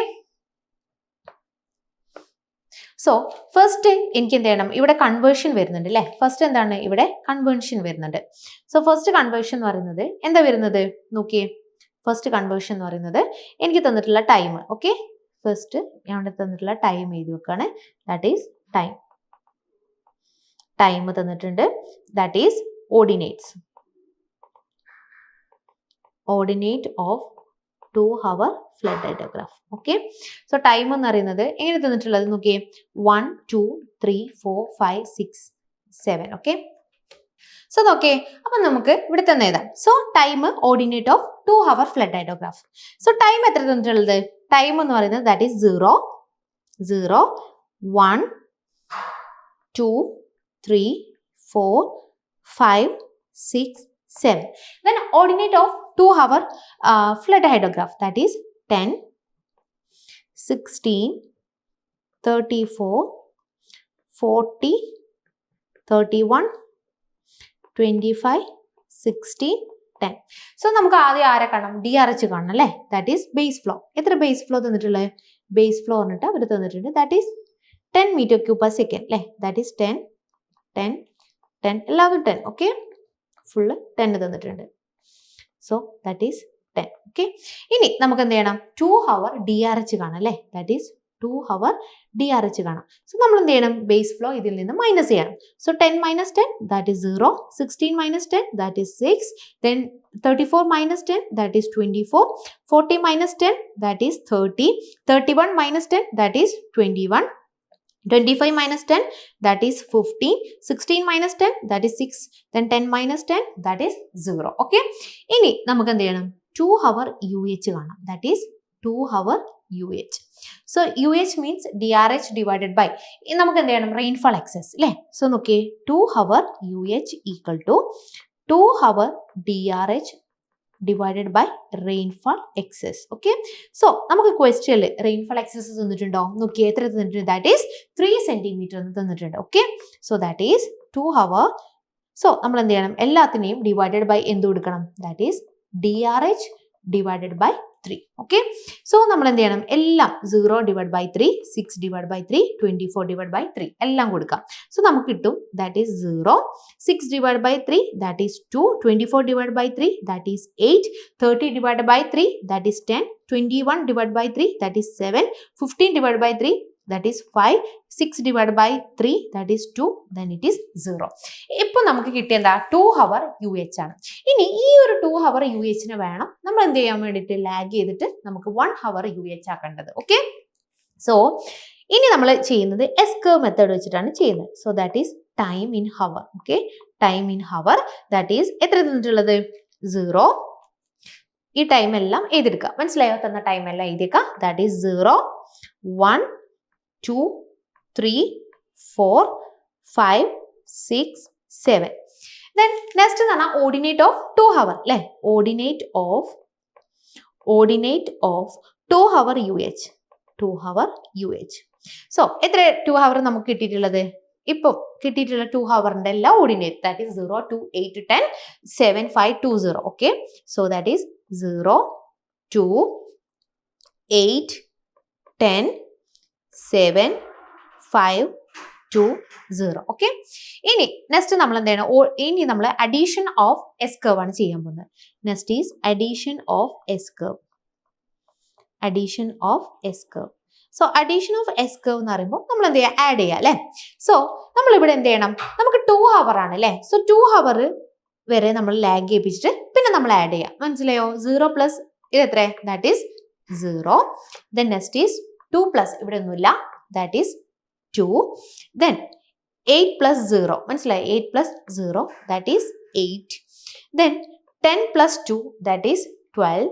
S1: സോ ഫസ്റ്റ് എനിക്ക് എന്ത് ചെയ്യണം, ഇവിടെ കൺവേർഷൻ വരുന്നുണ്ട് അല്ലെ. ഫസ്റ്റ് എന്താണ്, ഇവിടെ കൺവേർഷൻ വരുന്നുണ്ട്. സോ ഫസ്റ്റ് കൺവേർഷൻ എന്ന് പറയുന്നത് എന്താ വരുന്നത് നോക്കിയേ. ഫസ്റ്റ് കൺവേർഷൻ എന്ന് പറയുന്നത് എനിക്ക് തന്നിട്ടുള്ള ടൈം. ഓക്കെ, ഫസ്റ്റ് ഞാൻ ഇവിടെ തന്നിട്ടുള്ള ടൈം എഴുതി വെക്കാണ്. ദാറ്റ് ഈസ് ടൈം തന്നിട്ടുണ്ട്. That is ordinate of 2 hour flood hydrograph. Okay, so time എന്ന് പറയുന്നത് എങ്ങനെ തന്നിട്ടുള്ളത് നോക്കിയേ, 1, 2, 3, 4, 5, 6, 7. ഓക്കെ, സോ നോക്കേ, അപ്പൊ നമുക്ക് ഇവിടെ തന്നെ എഴുതാം. So time ordinate of 2 hour flood hydrograph. So time എത്ര തന്നിട്ടുള്ളത്, ടൈം എന്ന് പറയുന്നത് that is 0, 0, 1, 2, 3, 4, 5, 6, 7. Then ordinate of 2 hour flood hydrograph, that is 10, 16, 34, 40, 31, 25, 16, 10. So നമുക്ക് ആദ്യം ആരെ കാണണം, DRH കാണണം അല്ലേ. That is base flow. എത്ര ബേസ് ഫ്ലോ തന്നിട്ടുള്ളത്, ബേസ് ഫ്ലോ പറഞ്ഞിട്ട് അവർ തന്നിട്ടുണ്ട്. That is 10 metre cube per second അല്ലേ. ദാറ്റ് ഈസ് 10, 10, 10, എല്ലാവരും 10. ഓക്കെ, ഫുള്ള് 10 തന്നിട്ടുണ്ട്. So that is 10. ഓക്കെ, ഇനി നമുക്ക് എന്ത് ചെയ്യണം? 2 hour DRH കാണാം അല്ലേ? ദാറ്റ് ഈസ് 2 hour DRH കാണാം. സോ നമ്മൾ എന്ത് ചെയ്യണം? ബേസ് ഫ്ലോ ഇതിൽ നിന്ന് മൈനസ് ചെയ്യണം. So 10 minus 10 that is 0, 16 minus 10 that is 6, then 34 minus 10 that is 24, 40 minus 10 that is 30, 31 minus 10 that is 21, 25 minus 10 that is 15, 16 minus 10 that is 6, then 10 minus 10 that is 0. Okay, ഇനി നമുക്ക് എന്ത് ചെയ്യണം? 2 hour UH കാണാം. That is 2 hour UH. So UH means DRH divided by, നമുക്ക് എന്ത് ചെയ്യണം? Rainfall excess അല്ലേ? So നോക്കിയേ, 2 hour UH equal to 2 hour DRH divided by rainfall excess. Okay, so നമുക്ക് ക്വസ്റ്റ്യനിൽ rainfall excess തന്നിട്ടുണ്ടോ? നോക്കിയേ, എത്ര തന്നിട്ടുണ്ട്? That is 3 centimeter തന്നിട്ടുണ്ട്. Okay, so that is 2 hour. So നമ്മൾ എന്ത് ചെയ്യണം? എല്ലാത്തിനെയും ഡിവൈഡഡ് ബൈ എന്ത് കൊടുക്കണം? That is DRH divided by 3. Okay, so നമ്മൾ എന്ത് ചെയ്യണം? എല്ലാം 0 divided by 3, 6 divided by 3, 24 divided by 3 എല്ലാം കൊടുക്കാം. സോ നമുക്ക് കിട്ടും that is 0, 6 divided by 3 that is 2, 24 divided by 3 that is 8, 30 divided by 3 that is 10, 21 divided by 3 that is 7, 15 divided by 3 that is 5, 6 divided by 3 that is 2, then it is 0. ഇപ്പോൾ നമുക്ക് കിട്ടിയ എന്താ? 2 hour UH ആണ്. ഇനി ഈ ഒരു 2 hour UH നെ വേണം നമ്മൾ എന്ത് ചെയ്യാൻ വേണ്ടിയിട്ട് ലാഗ് ചെയ്തിട്ട് നമുക്ക് 1 hour UH ആക്കേണ്ടത്. ഓക്കെ, സോ ഇനി നമ്മൾ ചെയ്യുന്നത് എസ് കർവ് മെത്തേഡ് വെച്ചിട്ടാണ് ചെയ്യുന്നത്. So that is time in hour. Okay, time in hour that is എത്ര തന്നിട്ടുള്ളത്? 0. ഈ ടൈം എല്ലാം എഴുതിയെടുക്കുക. മനസ്സിലായോ? തന്ന ടൈം എല്ലാം എഴുതിയേക്കുക. That is 0, 1, 2, 3, 4, 5, 6, 7. Then next എന്ന് പറഞ്ഞാൽ ഓർഡിനേറ്റ് ഓഫ് 2 hour അല്ലേ? Ordinate of 2 hour UH. 2 hour UH. So എത്ര 2 hour നമുക്ക് കിട്ടിയിട്ടുള്ളത്? ഇപ്പം കിട്ടിയിട്ടുള്ള 2 hourന്റെ എല്ലാ ordinate that is 0, 2, 8, 10, 7, 5, 2, 0. Okay, so that is 0, 2, 8, 10, 7, 5, 2, 0. Okay, ഇനി നെക്സ്റ്റ് നമ്മൾ എന്താണ്? ഇനി നമ്മൾ അഡീഷൻ ഓഫ് എസ് കർവ് ആണ് ചെയ്യാൻ പോകുന്നത്. Next is addition of S curve. Addition of S curve. So addition of S curve എന്ന് പറയുമ്പോൾ നമ്മൾ എന്ത് ചെയ്യുക? ആഡ് ചെയ്യുക അല്ലേ? സോ നമ്മൾ ഇവിടെ എന്ത് ചെയ്യണം? നമുക്ക് 2 hour ആണ് അല്ലേ? സോ 2 hour വരെ നമ്മൾ ലാഗ് ചെയ്യിപ്പിച്ചിട്ട് പിന്നെ നമ്മൾ ആഡ് ചെയ്യുക. മനസ്സിലായോ? 0 പ്ലസ് ഇത് എത്ര? That is 0. Then next is 2 plus ഇവിടെ ഒന്നുമില്ല, ദാറ്റ് ഈസ് 2. ദെൻ 8 പ്ലസ് 0, മനസ്സിലായി? 8 plus 0 that is 8. Then 10 plus 2 that is 12.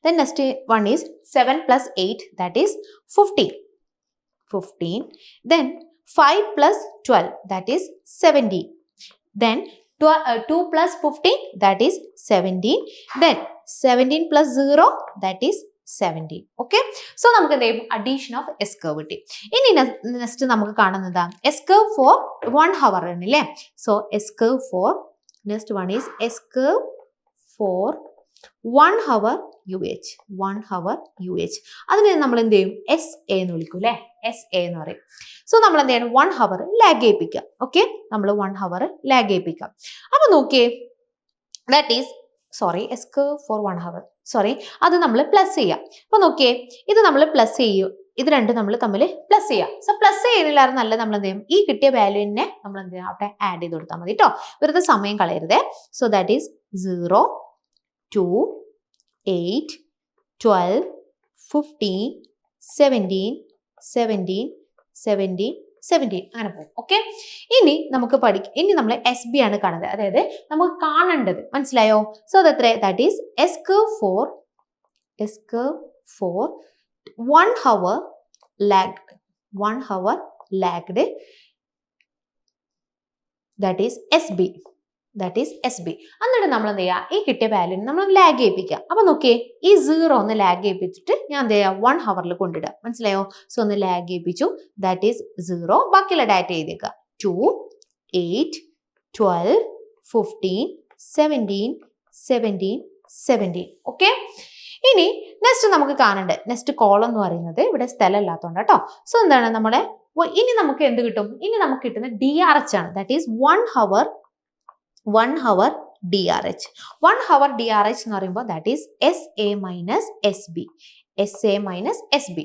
S1: Then next one is 7 plus 8 that is 15. 15. Then 5 plus 12 that is 17. Then 2 plus 15 that is 17. Then 17 plus 0 that is 17. Okay, so നമുക്ക് എന്ത് ചെയ്യും? Addition of S curve കിട്ടി. ഇനി next നമുക്ക് കാണുന്നതാ S curve four 1 hour ആണ് അല്ലേ? So S curve for next one is S curve four 1 hour UH. 1 hour UH. അതിനെ നമ്മൾ എന്ത് ചെയ്യും? എസ് എ എന്ന് വിളിക്കും അല്ലേ? എസ് എ എന്ന് പറയും. സോ നമ്മൾ എന്ത് ചെയ്യണം? 1 hour ലാഗ് ചെയ്യിപ്പിക്കാം. ഓക്കെ, നമ്മൾ 1 hour ലാഗ് ചെയ്യിപ്പിക്കാം. അപ്പൊ നോക്കിയേ, that is S curve four 1 hour. അത് നമ്മൾ പ്ലസ് ചെയ്യാം. അപ്പൊ നോക്കിയേ, ഇത് നമ്മൾ പ്ലസ് ചെയ്യും, ഇത് രണ്ടും നമ്മൾ തമ്മിൽ പ്ലസ് ചെയ്യാം. സോ പ്ലസ് ചെയ്യുന്നില്ലാതെ നല്ല നമ്മൾ എന്ത് ചെയ്യും? ഈ കിട്ടിയ വാല്യൂവിനെ നമ്മൾ എന്ത് ചെയ്യും? അവിടെ ആഡ് ചെയ്ത് കൊടുത്താൽ മതി കേട്ടോ, വെറുതെ സമയം കളയരുതേ. സോ ദാറ്റ് ഈസ് 0, 2, 8, 12, 15, 17, 17, 17, 17 അങ്ങനെ പോകും. ഓക്കെ, ഇനി നമുക്ക് ഇനി നമ്മൾ എസ് ബി ആണ് കാണുന്നത്, അതായത് നമുക്ക് കാണേണ്ടത്. മനസ്സിലായോ? സോ അതെത്ര? That is S curve four 1 hour lagged. 1 hour lagged. That is SB. എന്നിട്ട് നമ്മൾ എന്ത് ചെയ്യുക? ഈ കിട്ടിയ വാല്യൂന് നമ്മൾ ലാഗ് ചെയ്യിപ്പിക്കുക. അപ്പൊ നോക്കിയേ, ഈ 0 ഒന്ന് ലാഗ് ചെയ്യിപ്പിച്ചിട്ട് ഞാൻ എന്ത് ചെയ്യുക? 1 hour കൊണ്ടിടുക. മനസ്സിലായോ? സോ ഒന്ന് ലാഗ് ചെയ്യിപ്പിച്ചു, ദാറ്റ് ഈസ് 0. ബാക്കിയുള്ള ഡാറ്റ എഴുതിയേക്കുക. 2, 8, 12, 15, 17, 17, 17. ഓക്കെ, ഇനി നെക്സ്റ്റ് നമുക്ക് കാണേണ്ടത് നെക്സ്റ്റ് കോളം എന്ന് പറയുന്നത് ഇവിടെ സ്ഥലം ഇല്ലാത്തതുകൊണ്ട് കേട്ടോ. സോ എന്താണ് നമ്മുടെ ഇനി നമുക്ക് എന്ത് കിട്ടും? ഇനി നമുക്ക് കിട്ടുന്ന DRH ആണ്. That is 1 hour 1 hour DRH. 1 hour DRH എന്ന് പറയുമ്പോൾ that is SA minus SB. SA minus SB.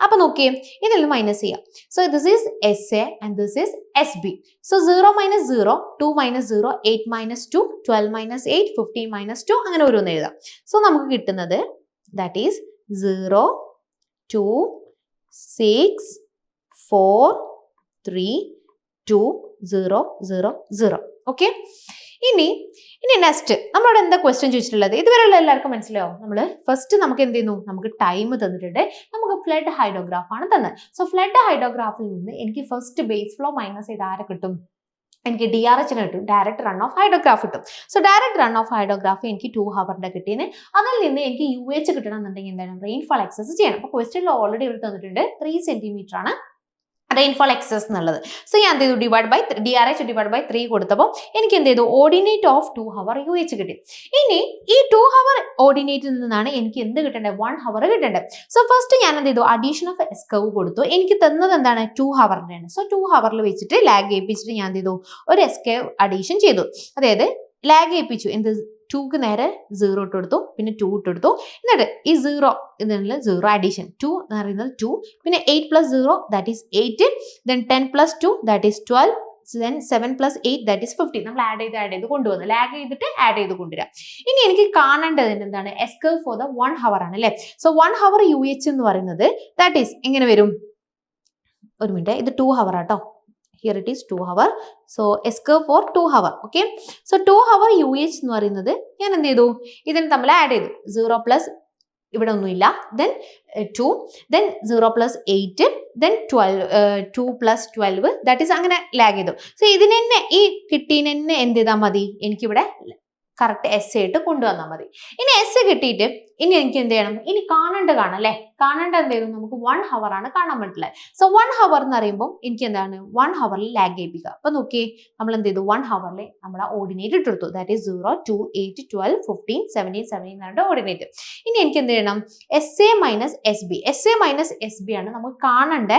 S1: അപ്പൊ നോക്കിയേ, ഇതിൽ നിന്ന് മൈനസ് ചെയ്യാം. So this is SA and this is SB. So 0 minus 0, 2 minus 0, 8 minus 2, 12 minus 8, 15 minus 2, അങ്ങനെ ഓരോന്ന് എഴുതാം. സോ നമുക്ക് കിട്ടുന്നത് ദാറ്റ് ഈസ് 0, 2, 6, 4, 3, 2, 0, 0, 0. ഓക്കെ, ഇനി നെക്സ്റ്റ് നമ്മളോട് എന്താ ക്വസ്റ്റ്യൻ ചോദിച്ചിട്ടുള്ളത്? ഇതുവരെയുള്ള എല്ലാവർക്കും മനസ്സിലായോ? നമ്മൾ ഫസ്റ്റ് നമുക്ക് എന്ത് ചെയ്യുന്നു, നമുക്ക് ടൈം തന്നിട്ടുണ്ട്, നമുക്ക് ഫ്ലഡ് ഹൈഡ്രോഗ്രാഫ് ആണ് തന്നത്. സോ ഫ്ലഡ് ഹൈഡ്രോഗ്രാഫിൽ നിന്ന് എനിക്ക് ഫസ്റ്റ് ബേസ് ഫ്ലോ മൈനസ് ചെയ്ത് ആരെ കിട്ടും? എനിക്ക് DRH കിട്ടും, ഡയറക്റ്റ് റൺ ഓഫ് ഹൈഡ്രോഗ്രാഫ് കിട്ടും. So direct run off hydrograph എനിക്ക് 2 ഹവറിന്റെ കിട്ടിയതിന് അതിൽ നിന്ന് എനിക്ക് UH കിട്ടണം എന്നുണ്ടെങ്കിൽ എന്താണ്, റെയിൻഫോൾ എക്സസ് ചെയ്യണം. അപ്പോൾ ക്വസ്റ്റ്യനിൽ ഓൾറെഡി ഇവിടെ തന്നിട്ടുണ്ട് 3 സെന്റിമീറ്റർ ആണ് റെയിൻഫോൾ എക്സസ് എന്നുള്ളത്. സോ ഞാൻ എന്ത് ചെയ്തു, divide by DRH divide by 3 കൊടുത്തപ്പോൾ എനിക്ക് എന്ത് ചെയ്തു, ഓർഡിനേറ്റ് ഓഫ് 2 ഹവർ UH കിട്ടി. ഇനി ഈ 2 ഹവർ ഓർഡിനേറ്റിൽ നിന്നാണ് എനിക്ക് എന്ത് കിട്ടേണ്ടത്, 1 ഹവർ കിട്ടേണ്ടത്. സോ ഫസ്റ്റ് ഞാൻ എന്ത് ചെയ്തു, അഡീഷൻ ഓഫ് എസ് കർവ് കൊടുത്തു. എനിക്ക് തന്നത് എന്താണ്, 2 ഹവറിൻ്റെയാണ്. സോ 2 ഹവറിൽ വെച്ചിട്ട് ലാഗ് ചെയ്യിപ്പിച്ചിട്ട് ഞാൻ എന്ത് ചെയ്തു, ഒരു എസ് കർവ് അഡീഷൻ ചെയ്തു. അതായത് ലാഗ് ചെയ്യിപ്പിച്ചു, എന്ത് 2ക്ക് നേരെ 0 ഇട്ട് കൊടുത്തു, പിന്നെ 2 ഇട്ട് കൊടുത്തു. എന്നിട്ട് ഈ 0 ഇതിനുള്ള 0 അഡീഷൻ 2 എന്ന് പറയുന്നത് 2, പിന്നെ 8 plus 0 that is 8, then 10 plus 2 that is 12, then 7 plus 8 that is 15. നമ്മൾ ആഡ് ചെയ്ത് കൊണ്ടുവന്നു, ലാഗ് ചെയ്തിട്ട് ആഡ് ചെയ്ത് കൊണ്ടുവരാം. ഇനി എനിക്ക് കാണേണ്ടത് എന്താണ്, S curve for the 1 hour ആണ് അല്ലേ. സോ 1 ഹവർ UH എന്ന് പറയുന്നത് ദാറ്റ് ഈസ് എങ്ങനെ വരും, ഒരു മിനിറ്റ്, ഇത് 2 ഹവർ ആട്ടോ. Here it is 2 hour. So S curve for 2 hour. Okay. So 2 hour UH എന്ന് പറയുന്നത് ഞാൻ എന്ത് ചെയ്തു, ഇതിന് തമ്മിൽ ആഡ് ചെയ്തു. 0 പ്ലസ് ഇവിടെ ഒന്നുമില്ല, then 2, then 0 plus 8, then 12, 2 plus 12 that is അങ്ങനെ ലാഗ് ചെയ്തു. സോ ഇതിന് തന്നെ ഈ കിട്ടീനെ തന്നെ എന്ത് ചെയ്താൽ മതി, എനിക്കിവിടെ കറക്റ്റ് എസ് ആയിട്ട് കൊണ്ടുവന്നാൽ മതി. ഇനി എസ് കിട്ടിയിട്ട് ഇനി എനിക്ക് എന്ത് ചെയ്യണം, ഇനി കാണേണ്ട അല്ലേ, കാണേണ്ട എന്ത് ചെയ്തു, നമുക്ക് 1 ഹവർ ആണ് കാണാൻ പറ്റില്ല. സോ 1 ഹവർ എന്ന് പറയുമ്പോൾ എനിക്ക് എന്താണ്, 1 ഹവറിൽ ലാഗ് ചെയ്യിപ്പിക്കുക. അപ്പൊ നോക്കിയേ, നമ്മൾ എന്ത് ചെയ്തു, 1 ഹവറിൽ നമ്മളെ ഓർഡിനേറ്റ് ഇട്ടെടുത്തു. ദാറ്റ് ഈസ് 0, 2, 8, 12, 15, 17, 17 എന്നാണ് ഓർഡിനേറ്റ്. ഇനി എനിക്ക് എന്ത് ചെയ്യണം, SA minus SB. SA minus SB ആണ് നമുക്ക് കാണേണ്ട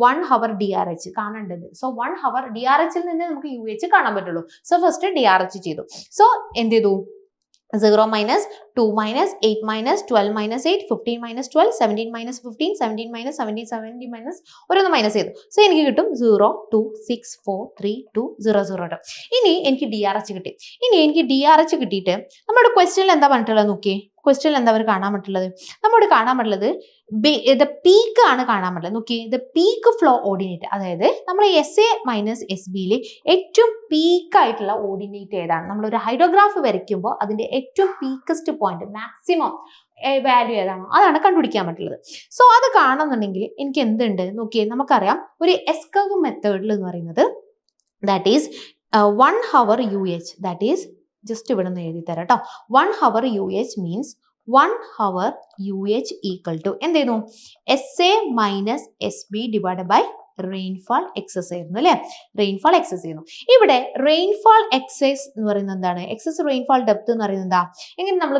S1: 1 ഹവർ DRH കാണേണ്ടത്. സോ 1 ഹവർ DRHൽ നിന്ന് നമുക്ക് UH കാണാൻ പറ്റുള്ളൂ. സോ ഫസ്റ്റ് DRH ചെയ്തു. സോ എന്ത് ചെയ്തു, 0 minus 2 minus 8 minus 12 minus 8 15 minus 12 17 minus 15 17 minus 17 17 minus ഓരോന്ന് മൈനസ് ചെയ്തു. സോ എനിക്ക് കിട്ടും 0 2 6 4 3 2 0 0. ഇനി എനിക്ക് DRH കിട്ടി. ഇനി എനിക്ക് DRH കിട്ടിയിട്ട് നമ്മുടെ ക്വസ്റ്റ്യനിൽ എന്താ പറഞ്ഞിട്ടുള്ളത് നോക്കിയേ, ക്വസ്റ്റ്യനിൽ എന്താ അവർ കാണാൻ പറ്റുള്ളത്, നമ്മോട് കാണാൻ പറ്റുള്ളത് ദ പീക്ക് ആണ് കാണാൻ പറ്റുള്ളത്. നോക്കി, ദ പീക്ക് ഫ്ലോ ഓർഡിനേറ്റ്, അതായത് നമ്മൾ SA മൈനസ് SBയിൽ ഏറ്റവും പീക്കായിട്ടുള്ള ഓർഡിനേറ്റ് ഏതാണ്, നമ്മളൊരു ഹൈഡ്രോഗ്രാഫ് വരയ്ക്കുമ്പോൾ അതിന്റെ ഏറ്റവും പീക്കസ്റ്റ് പോയിന്റ് മാക്സിമം വാല്യൂ ഏതാണോ അതാണ് കണ്ടുപിടിക്കാൻ പറ്റുള്ളത്. സോ അത് കാണുന്നുണ്ടെങ്കിൽ എനിക്ക് എന്തുണ്ട് നോക്കിയേ, നമുക്കറിയാം ഒരു എസ് കർവ് മെത്തേഡിൽ എന്ന് പറയുന്നത് that is 1 hour UH, that is just ഇവിടെ നിന്ന് എഴുതി തരാം കേട്ടോ. 1 hour UH means 1 hour UH equal to എന്ത് ചെയ്യുന്നു, SA minus SB divide by rainfall excess ആയിരുന്നു അല്ലെ, റെയിൻഫാൾ എക്സസ് ചെയ്യുന്നു. ഇവിടെ റെയിൻഫാൾ എക്സസ് എന്ന് പറയുന്നത് എന്താണ്, എക്സസ് റെയിൻഫാൾ ഡെപ്ത് എന്ന് പറയുന്നത് എന്താ, എങ്ങനെ നമ്മൾ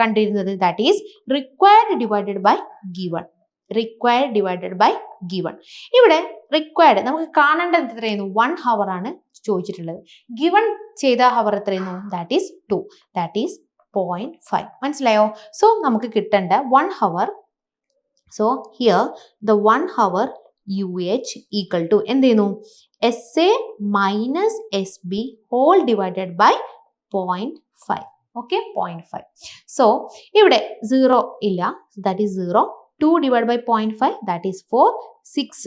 S1: കണ്ടിരുന്നത് that is required divided by given, required divided by given. ഇവിടെ റിക്വയർഡ് നമുക്ക് കാണേണ്ടത് എത്രയായിരുന്നു, 1 ഹവർ ആണ് ചോദിച്ചിട്ടുള്ളത്. ഗിവൺ ചെയ്ത ഹവർ എത്രയായിരുന്നു, ദാറ്റ് ഈസ് 2, ദാറ്റ് ഈസ് 0.5. മനസ്സിലായോ? സോ നമുക്ക് കിട്ടേണ്ട 1 hour, so here the 1 hour UH equal to എന്ത് ചെയ്യുന്നു, SA minus SB whole divided by 0.5. Okay, 0.5. So ഇവിടെ 0 ഇല്ല, that is 0. 2 divided by 0.5 that is 4, 6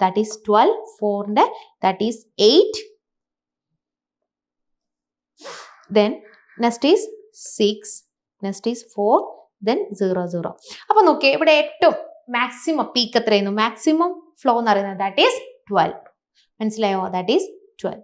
S1: that is 12, 4 that is 8, then next is 6, next is 4, then 0 0. അപ്പോൾ നോക്കിയേ, ഇവിടെ ഏറ്റവും maximum peak എത്രയായിരുന്നു, maximum flow എന്ന് പറയുന്നത് ദാറ്റ് ഈസ് 12. മനസ്സിലായോ, that is 12.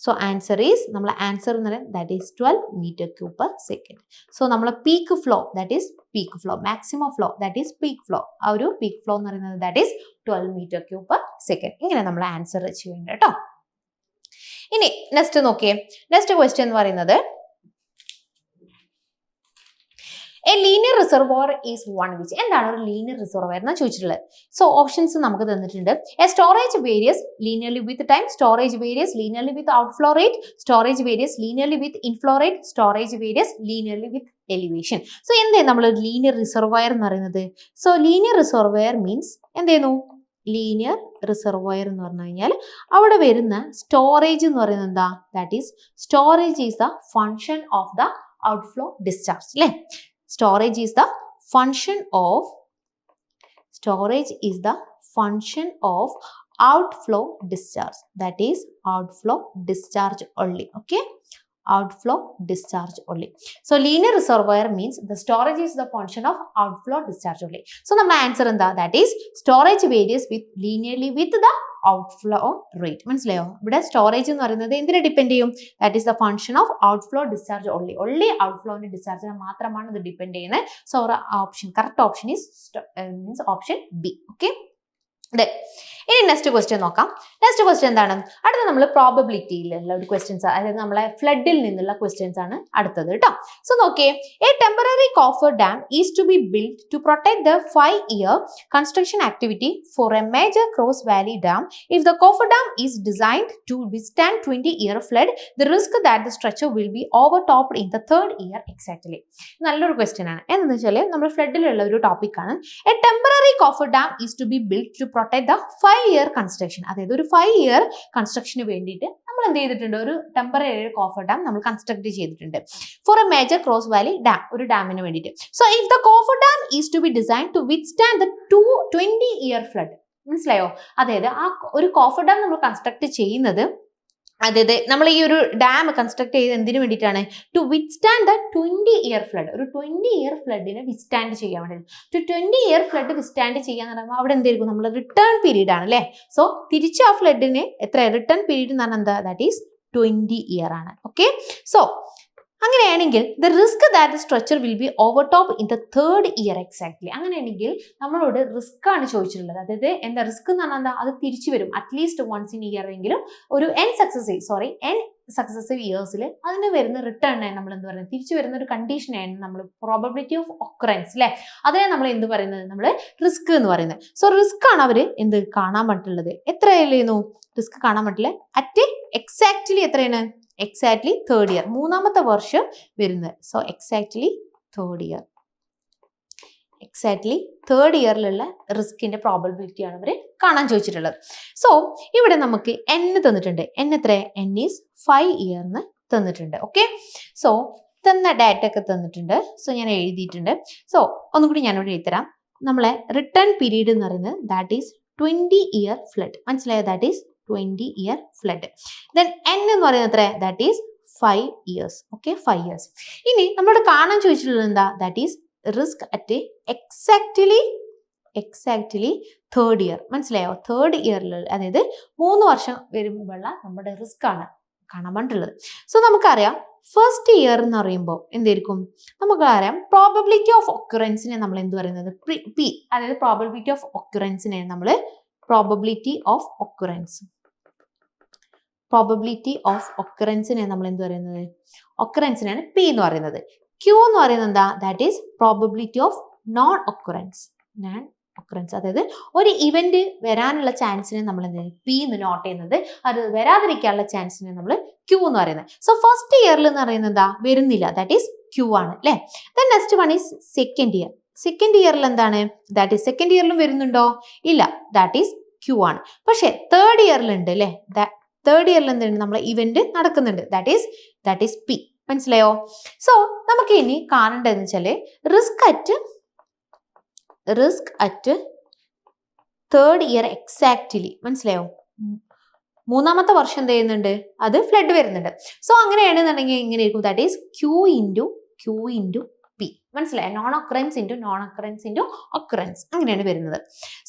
S1: So answer is, നമ്മളെ ആൻസർ എന്ന് പറയുന്നത് that is 12 metre cube per second. So നമ്മളെ peak flow that is peak flow, maximum flow that is peak flow, ആ ഒരു പീക്ക് ഫ്ലോ എന്ന് പറയുന്നത് that is 12 metre cube per second. ഇങ്ങനെ നമ്മൾ ആൻസർ ചെയ്യേണ്ടത് കേട്ടോ. ഇനി നെക്സ്റ്റ് നോക്കിയേ, നെക്സ്റ്റ് ക്വസ്റ്റ്യൻ എന്ന് പറയുന്നത് A linear reservoir is one which, എന്താണ് ഒരു ലീനിയർ റിസർവോയർ എന്ന് ചോദിച്ചിട്ടുള്ളത്. സോ ഓപ്ഷൻസ് നമുക്ക് തന്നിട്ടുണ്ട്. A storage varies linearly with time, storage varies linearly with outflow rate, storage varies linearly with inflow rate, storage varies linearly with elevation. So എന്തേ നമ്മൾ linear reservoir എന്ന് പറയുന്നത്? സോ ലീനിയർ റിസർവോയർ മീൻസ് എന്തേന്നു? Linear reservoir എന്ന് പറഞ്ഞു കഴിഞ്ഞാൽ അവിടെ വരുന്ന സ്റ്റോറേജ് എന്ന് പറയുന്നത് എന്താ? That is storage is the function of the outflow discharge അല്ലേ? Storage is the function of outflow discharge, that is outflow discharge only. Okay, outflow discharge only. So linear reservoir means the storage is the function of outflow discharge only. So നമ്മുടെ answer എന്താ? that is storage varies with linearly with the outflow rate. മനസ്സിലായോ? ഇവിടെ storage എന്ന് പറയുന്നത് എന്തിനെ depend ചെയ്യും? That is the function of outflow discharge only ഔട്ട്ഫ്ലോന്റെ ഡിസ്ചാർജിനെ മാത്രമാണ് ഇത് ഡിപ്പെൻഡ് ചെയ്യുന്നത്. So option correct option is means option B. Okay, ഇനി നെക്സ്റ്റ് ക്വസ്റ്റ്യൻ നോക്കാം. നെക്സ്റ്റ് ക്വസ്റ്റ്യൻ എന്താണ്? അടുത്ത നമ്മൾ പ്രോബബിലിറ്റിയിലുള്ള ഒരു ക്വസ്റ്റ്യൻസ്, അതായത് നമ്മളെ ഫ്ലഡിൽ നിന്നുള്ള ക്വസ്റ്റ്യൻസ് ആണ് അടുത്തത് കേട്ടോ. സോ നോക്കിയേ, a temporary coffer dam is to be build to protect the 5-year construction activity for a major cross valley dam. If the coffer dam is designed to withstand 20-year flood, the risk that the structure will be overtopped in the 3rd year exactly. നല്ലൊരു question ആണ്. എന്താണെന്ന് വെച്ചാൽ നമ്മൾ ഫ്ലഡിലുള്ള ഒരു topic ആണ്. A temporary coffer dam is to be build to protect the 5-year construction, അതായത് ഒരു 5-year കൺസ്ട്രക്ഷന് വേണ്ടിയിട്ട് നമ്മൾ എന്ത് ചെയ്തിട്ടുണ്ട്? ഒരു ടെമ്പററി കോഫർ ഡാം നമ്മൾ കൺസ്ട്രക്ട് ചെയ്തിട്ടുണ്ട് for a major cross valley dam, ഒരു ഡാമിന് വേണ്ടിയിട്ട്. So if the coffer dam is to be design to withstand the 20-year flood. മനസ്സിലായോ? അതായത് ആ ഒരു കോഫർ ഡാം നമ്മൾ കൺസ്ട്രക്ട് ചെയ്യുന്നത്, അതായത് നമ്മൾ ഈ ഒരു ഡാം കൺസ്ട്രക്ട് ചെയ്ത് എന്തിനു വേണ്ടിയിട്ടാണ്? To withstand the 20-year flood, ഒരു 20-year ഫ്ലഡിനെ വിത്ത്സ്റ്റാൻഡ് ചെയ്യാൻ വേണ്ടി. ടു 20-year ഫ്ലഡ് വിത്ത്സ്റ്റാൻഡ് ചെയ്യാന്ന് പറയുമ്പോൾ അവിടെ എന്തായിരിക്കും? നമ്മൾ റിട്ടേൺ പീരീഡ് ആണ് അല്ലേ? സോ തിരിച്ച് ആ ഫ്ലഡിന് എത്ര റിട്ടേൺ പീരീഡ് എന്ന് പറഞ്ഞാൽ എന്താ? ദാറ്റ് ഈസ് 20 year ആണ്. ഓക്കെ, സോ അങ്ങനെയാണെങ്കിൽ the risk that the structure will be over top in the 3rd year exactly. അങ്ങനെയാണെങ്കിൽ നമ്മളോട് റിസ്ക് ആണ് ചോദിച്ചിട്ടുള്ളത്. അതായത് എന്താ റിസ്ക് എന്ന് പറഞ്ഞാൽ എന്താ? അത് തിരിച്ചു വരും at least once in a year എങ്കിലും ഒരു n സക്സസീവ് ഇയേഴ്സിൽ അതിന് വരുന്ന റിട്ടേൺ നമ്മൾ എന്ത് പറയുന്നത്? തിരിച്ചു വരുന്ന ഒരു കണ്ടീഷനാണ് നമ്മൾ പ്രോബബിലിറ്റി ഓഫ് ഒക്കറൻസ് അല്ലെ? അതിനെ നമ്മൾ എന്ത് പറയുന്നത്? നമ്മൾ റിസ്ക് എന്ന് പറയുന്നത്. സോ റിസ്ക് ആണ് അവർ എന്ത് കാണാൻ പറ്റുള്ളത്? എത്രയായിരുന്നു റിസ്ക് കാണാൻ പറ്റില്ല? അറ്റ് എക്സാക്ട്ലി എത്രയാണ്? എക്സാക്ട്ലി 3rd year, 3ാമത്തെ വർഷം വരുന്നത്. So exactly 3rd year, exactly 3rd yearലുള്ള റിസ്കിന്റെ പ്രോബബിലിറ്റി ആണ് അവർ കാണാൻ ചോദിച്ചിട്ടുള്ളത്. സോ ഇവിടെ നമുക്ക് n തന്നിട്ടുണ്ട്. n എത്ര? n ഈസ് 5 year എന്ന് തന്നിട്ടുണ്ട്. ഓക്കെ, സോ തന്ന ഡാറ്റ ഒക്കെ തന്നിട്ടുണ്ട്. സോ ഞാൻ എഴുതിയിട്ടുണ്ട്. സോ ഒന്നുകൂടി ഞാനിവിടെ എഴുതിത്തരാം. നമ്മളെ റിട്ടേൺ പീരീഡ് എന്ന് പറയുന്നത് ദാറ്റ് ഈസ് 20-year ഫ്ലഡ്. മനസ്സിലായോ? That is 20-year flood. Then n എന്ന് പറയുന്നത് എത്ര? That is 5 years. Okay, 5 years. ഇനി നമ്മളോട് കാണാൻ ചോദിച്ചിട്ടുള്ളത് എന്താ? That is risk at exactly 3rd year. മനസ്സിലായോ? 3rd yearലുള്ള, അതായത് 3 വർഷം വരുമ്പോഴുള്ള നമ്മുടെ റിസ്ക് ആണ് കാണാൻ വേണ്ടിയുള്ളത്. സോ നമുക്കറിയാം ഫസ്റ്റ് ഇയർ എന്ന് പറയുമ്പോൾ എന്തായിരിക്കും? നമുക്കറിയാം പ്രോബബിലിറ്റി ഓഫ് ഒക്കറൻസിനെ നമ്മൾ എന്ത് പറയുന്നത്? പി, അതായത് പ്രോബബിലിറ്റി ഓഫ് ഒക്കറൻസിനെ നമ്മൾ ഒക്കറൻസിനെ നമ്മൾ എന്ത് പറയുന്നത്? ഒക്കറൻസിനാണ് പി എന്ന് പറയുന്നത്. ക്യൂ എന്ന് പറയുന്നത് എന്താ? That is probability of non occurrence, അതായത് ഒരു ഇവന്റ് വരാനുള്ള ചാൻസിനെ നമ്മൾ എന്ത് ചെയ്യുന്നത്? പി എന്ന് നോട്ട് ചെയ്യുന്നത്. അത് വരാതിരിക്കാനുള്ള ചാൻസിനെ നമ്മൾ ക്യൂ എന്ന് പറയുന്നത്. സോ ഫസ്റ്റ് ഇയറിൽ എന്ന് പറയുന്നത് എന്താ? വരുന്നില്ല, ദാറ്റ് ഈസ് ക്യൂ ആണ് അല്ലെ? Then next one is second year. Second ഇയറിൽ എന്താണ്? ദാറ്റ് ഈസ് സെക്കൻഡ് ഇയറിലും വരുന്നുണ്ടോ? ഇല്ല, ദാറ്റ് ഈസ് ക്യൂ ആണ്. പക്ഷെ 3rd yearൽ ഉണ്ട് അല്ലെ? 3rd yearൽ എന്തുണ്ട്? നമ്മളെ ഇവന്റ് നടക്കുന്നുണ്ട്. That is P. മനസ്സിലായോ? സോ നമുക്ക് ഇനി കാണേണ്ടതെന്ന് വെച്ചാല് risk at 3rd year exactly. മനസ്സിലായോ? 3ാമത്തെ വർഷം എന്ത് ചെയ്യുന്നുണ്ട്? അത് ഫ്ലഡ് വരുന്നുണ്ട്. സോ അങ്ങനെയാണെന്നുണ്ടെങ്കിൽ ഇങ്ങനെ ആയിരിക്കും. That is Q into P. മനസ്സിലായോ? നോൺ ഒക്കറൻസ് ഇൻറ്റു ഒക്കറൻസ് അങ്ങനെയാണ് വരുന്നത്.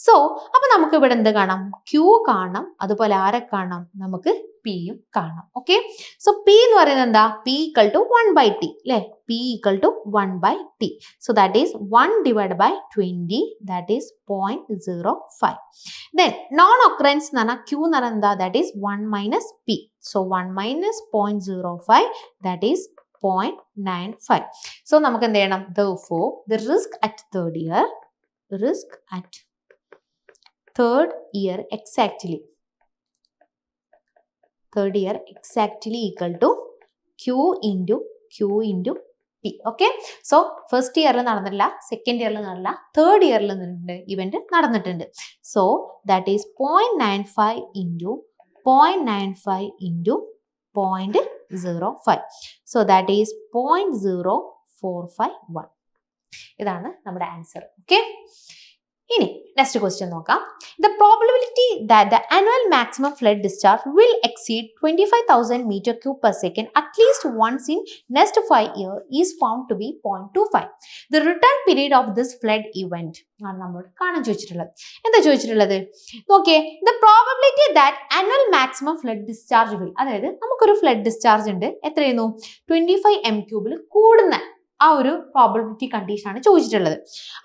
S1: സോ അപ്പൊ നമുക്ക് ഇവിടെ എന്ത് കാണാം? ക്യൂ കാണാം, അതുപോലെ ആരെ കാണാം? നമുക്ക് പിയും കാണാം. ഓക്കെ, സോ പി എന്ന് പറയുന്നത് എന്താ? പി ഈക്വൽ ടു 1/t അല്ലെ? P equal to 1/t. So that is 1 divided by 20, that is 0.05. Then non occurrence എന്ന് പറഞ്ഞാൽ ക്യൂ എന്ന് പറഞ്ഞാൽ എന്താ? That is 1 minus p. So 1 minus 0.05, that is 0.95. So നമുക്ക് എന്ത് ചെയ്യണം? Therefore the risk at 3rd year third year exactly equal to Q into P. Okay, so first year നടന്നില്ല, second year നടന്നില്ല, third year ഇവന്റ് നടന്നിട്ടുണ്ട്. So that is 0.95 into 0.05. So that is 0.0451. ഇതാണ് നമ്മുടെ answer. Okay, ഇനി next question നോക്കാം. The probability that the annual maximum flood discharge will exceed 25,000 meter cube per second at least once in next 5 years is found to be 0.25. The return period of this flood event ആണ് നമ്മളോട് കാണാൻ ചോദിച്ചിട്ടുള്ളത്. എന്താ ചോദിച്ചിട്ടുള്ളത് നോക്കിയേ, the probability that annual maximum flood discharge will, അതായത് നമുക്കൊരു flood discharge ഉണ്ട്, എത്രയായിരുന്നു 25 m³ കൂടുന്ന ആ ഒരു പ്രോബിലിറ്റി കണ്ടീഷൻ ആണ് ചോദിച്ചിട്ടുള്ളത്.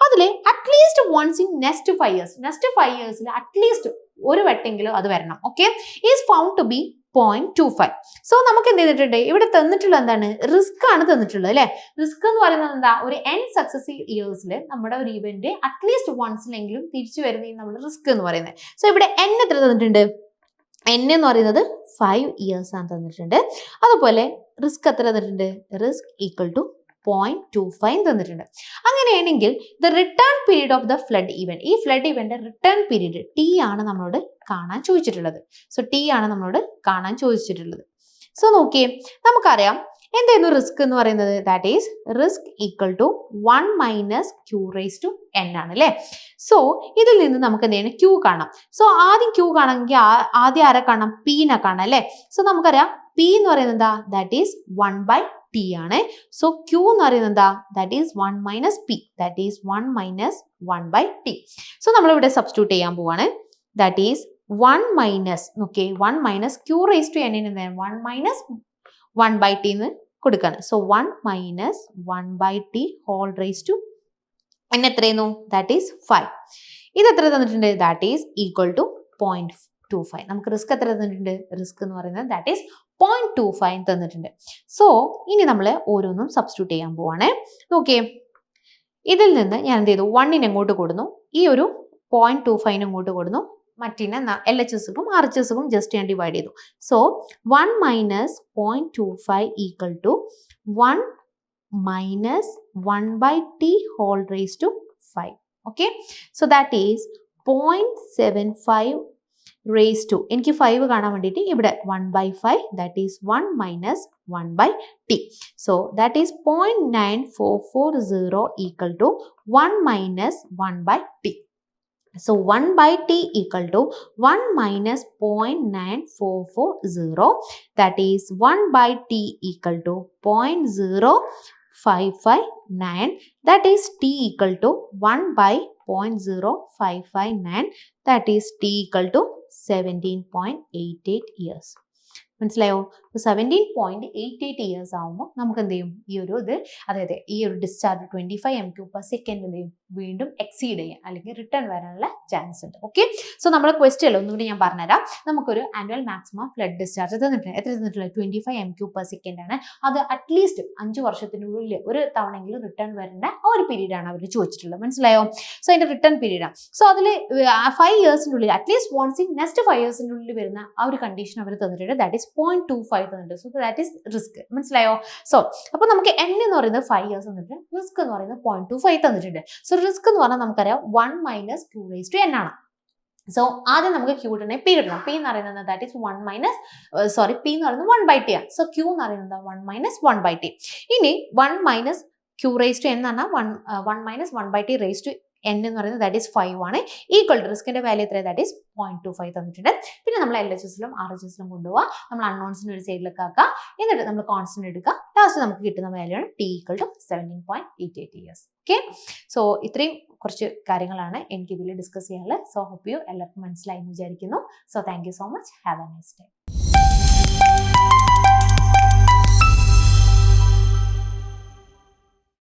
S1: അതിൽ at least once in next 5 years, next 5 yearsൽ അറ്റ്ലീസ്റ്റ് ഒരു വട്ടെങ്കിലും അത് വരണം. Okay, is found to be 0.25. സോ നമുക്ക് എന്ത് ചെയ്തിട്ടുണ്ട്, ഇവിടെ തന്നിട്ടുള്ളത് എന്താണ്, റിസ്ക് ആണ് തന്നിട്ടുള്ളത് അല്ലെ. റിസ്ക് എന്ന് പറയുന്നത് എന്താ, ഒരു n സക്സസീവ് ഇയേഴ്സിൽ നമ്മുടെ ഒരു ഇവന്റ് അറ്റ്ലീസ്റ്റ് വൺസിലെങ്കിലും തിരിച്ചു വരുന്നതാണ് നമ്മൾ റിസ്ക് എന്ന് പറയുന്നത്. സോ ഇവിടെ n എത്ര തന്നിട്ടുണ്ട്, n എന്ന് പറയുന്നത് 5 years ആണ് തന്നിട്ടുണ്ട്. അതുപോലെ റിസ്ക് എത്ര തന്നിട്ടുണ്ട്, റിസ്ക് ഈക്വൽ ടു 0.25 തന്നിട്ടുണ്ട്. അങ്ങനെയാണെങ്കിൽ the return period of the flood event, ഈ flood event return period T ആണ് നമ്മളോട് കാണാൻ ചോദിച്ചിട്ടുള്ളത്. സോ ടി ആണ് നമ്മളോട് കാണാൻ ചോദിച്ചിട്ടുള്ളത്. സോ നോക്കിയേ, നമുക്കറിയാം എന്തായിരുന്നു റിസ്ക് എന്ന് പറയുന്നത്, that is risk equal to 1 minus Q raise to n ആണ് അല്ലേ. സോ ഇതിൽ നിന്ന് നമുക്ക് എന്ത് ചെയ്യണം, Q കാണാം. സോ ആദ്യം Q കാണണമെങ്കിൽ ആദ്യം ആരെ കാണാം, P-നെ കാണാം അല്ലേ. സോ നമുക്കറിയാം P എന്ന് പറയുന്നത് എന്താ, ദാറ്റ് ഈസ് 1/T ആണ്. സോ Q എന്ന് പറയുന്നത് എന്താ, that is 1 minus P, that is 1 minus 1/T. So നമ്മളിവിടെ സബ്സ്റ്റിറ്റ്യൂട്ട് ചെയ്യാൻ പോവാണ്. That is 1 minus, okay, 1 minus Q raise to n ന് 1 മൈനസ് 1/T എന്ന് കൊടുക്കാണ്. So 1 minus 1/T whole raise to n എത്രയായിരുന്നു, ദാറ്റ് ഈസ് 5. ഇത് എത്ര തന്നിട്ടുണ്ട്, ദാറ്റ് ഈസ് ഈക്വൽ ടു 0.25. നമുക്ക് റിസ്ക് എത്ര തന്നിട്ടുണ്ട്, റിസ്ക് എന്ന് പറയുന്നത് ദാറ്റ് ഈസ് 0.25 തന്നിട്ടുണ്ട്. സോ ഇനി നമ്മൾ ഓരോന്നും സബ്സ്റ്റിറ്റ്യൂട്ട് ചെയ്യാൻ പോവാണ്. നോക്കിയേ, ഇതിൽ നിന്ന് ഞാൻ എന്ത് ചെയ്തു, 1 എങ്ങോട്ട് കൊടുന്നു, ഈ ഒരു 0.25 ഇങ്ങോട്ട് കൊടുന്നു, മറ്റിനെ LHSക്കും RHSക്കും ജസ്റ്റ് ഞാൻ ഡിവൈഡ് ചെയ്തു. So 1 minus 0.25 equal to 1 minus 1/T whole raise to 5. Okay, so that is 0.75 raise to, എനിക്ക് 5 കാണാൻ വേണ്ടിയിട്ട് ഇവിടെ 1/5, that is 1 minus 1/T. So that is 0.9440 equal to 1 minus 1/T. So 1/T equal to 1 minus 0.9440, that is 1/T equal to 0.0559, that is T equal to 1/0.0559, that is T equal to 17.88 years. മനസ്സിലായോ? 17.88 years ആകുമ്പോൾ നമുക്ക് എന്ത് ചെയ്യും, ഈ ഒരു ഇത് അതായത് ഈ ഒരു ഡിസ്ചാർജ് 25 m³/s എന്ത് ചെയ്യും, വീണ്ടും എക്സീഡ് ചെയ്യാൻ അല്ലെങ്കിൽ റിട്ടേൺ വരാനുള്ള ചാൻസ് ഉണ്ട്. ഓക്കെ, സോ നമ്മുടെ ക്വസ്റ്റ്യൻ ഒന്നുകൂടി ഞാൻ പറഞ്ഞുതരാം. നമുക്കൊരു ആനുവൽ മാക്സിമം ഫ്ലഡ് ഡിസ്ചാർജ് തന്നിട്ടുണ്ട്. എത്ര തന്നിട്ടുള്ളത്, 25 m³/s ആണ്. അത് അറ്റ്ലീസ്റ്റ് 5 വർഷത്തിനുള്ളിൽ ഒരു തവണയെങ്കിലും റിട്ടേൺ വരേണ്ട ആ ഒരു പീരീഡ് ആണ് അവർ ചോദിച്ചിട്ടുള്ളത്. മനസ്സിലായോ? സോ അതിന്റെ റിട്ടേൺ പീരീഡ് ആണ്. സോ അതിൽ 5 ഇയേഴ്സിനുള്ളിൽ അറ്റ്ലീസ്റ്റ് വൺസ് ഇൻ നെക്സ്റ്റ് 5 ഇയേഴ്സിനുള്ളിൽ വരുന്ന ആ ഒരു കണ്ടീഷൻ അവർ തന്നിട്ടുണ്ട്. ദാറ്റ് ഈസ് 0.25 തന്നിട്ടുണ്ട്. So that is risk. മനസ്സിലായോ? സോ അപ്പോൾ നമുക്ക് n എന്ന് പറയുന്നത് 5 ഇയേഴ്സ് തന്നിട്ടുണ്ട്, റിസ്ക് എന്ന് പറയുന്നത് 0.25 തന്നിട്ടുണ്ട്. സോ റിസ്ക് എന്ന് പറഞ്ഞാൽ നമുക്കറിയാം 1 minus Q raise to n ആണ്. സോ ആദ്യം നമുക്ക് Q കിട്ടണേ, P കിട്ടണം. P എന്ന് പറയുന്നത് ദാറ്റ് ഈസ് 1 മൈനസ് P എന്ന് പറയുന്നത് 1/T ആണ്. സോ Q എന്ന് പറയുന്നത് 1 മൈനസ് 1/T. ഇനി 1 minus Q raise to n എന്ന് പറഞ്ഞാൽ 1 minus 1/T raise to n എന്ന് പറയുന്നത് ദാറ്റ് ഈസ് 5 ആണ്. ഈക്വൽ ടു റിസ്കിന്റെ വാല്യൂ എത്ര, ദാറ്റ് ഈസ് 0.25 തന്നിട്ടുണ്ട്. പിന്നെ നമ്മൾ LHSലും RHSലും കൊണ്ടുപോവുക, നമ്മൾ അൺനോൺസിന് ഒരു സൈഡിലേക്ക് ആക്കുക, എന്നിട്ട് നമ്മൾ കോൺസ്റ്റന്റ് എടുക്കുക. ലാസ്റ്റ് നമുക്ക് കിട്ടുന്ന വാല്യൂ ആണ് T equal to 17.88 years. Okay, so ഇത്രയും കുറച്ച് കാര്യങ്ങളാണ് എനിക്ക് ഇതിൽ ഡിസ്കസ് ചെയ്യാനുള്ളത്. സോ ഹോപ്പ് യു എല്ലാവർക്കും മനസ്സിലായി എന്ന് വിചാരിക്കുന്നു. So thank you so much. Have A nice day.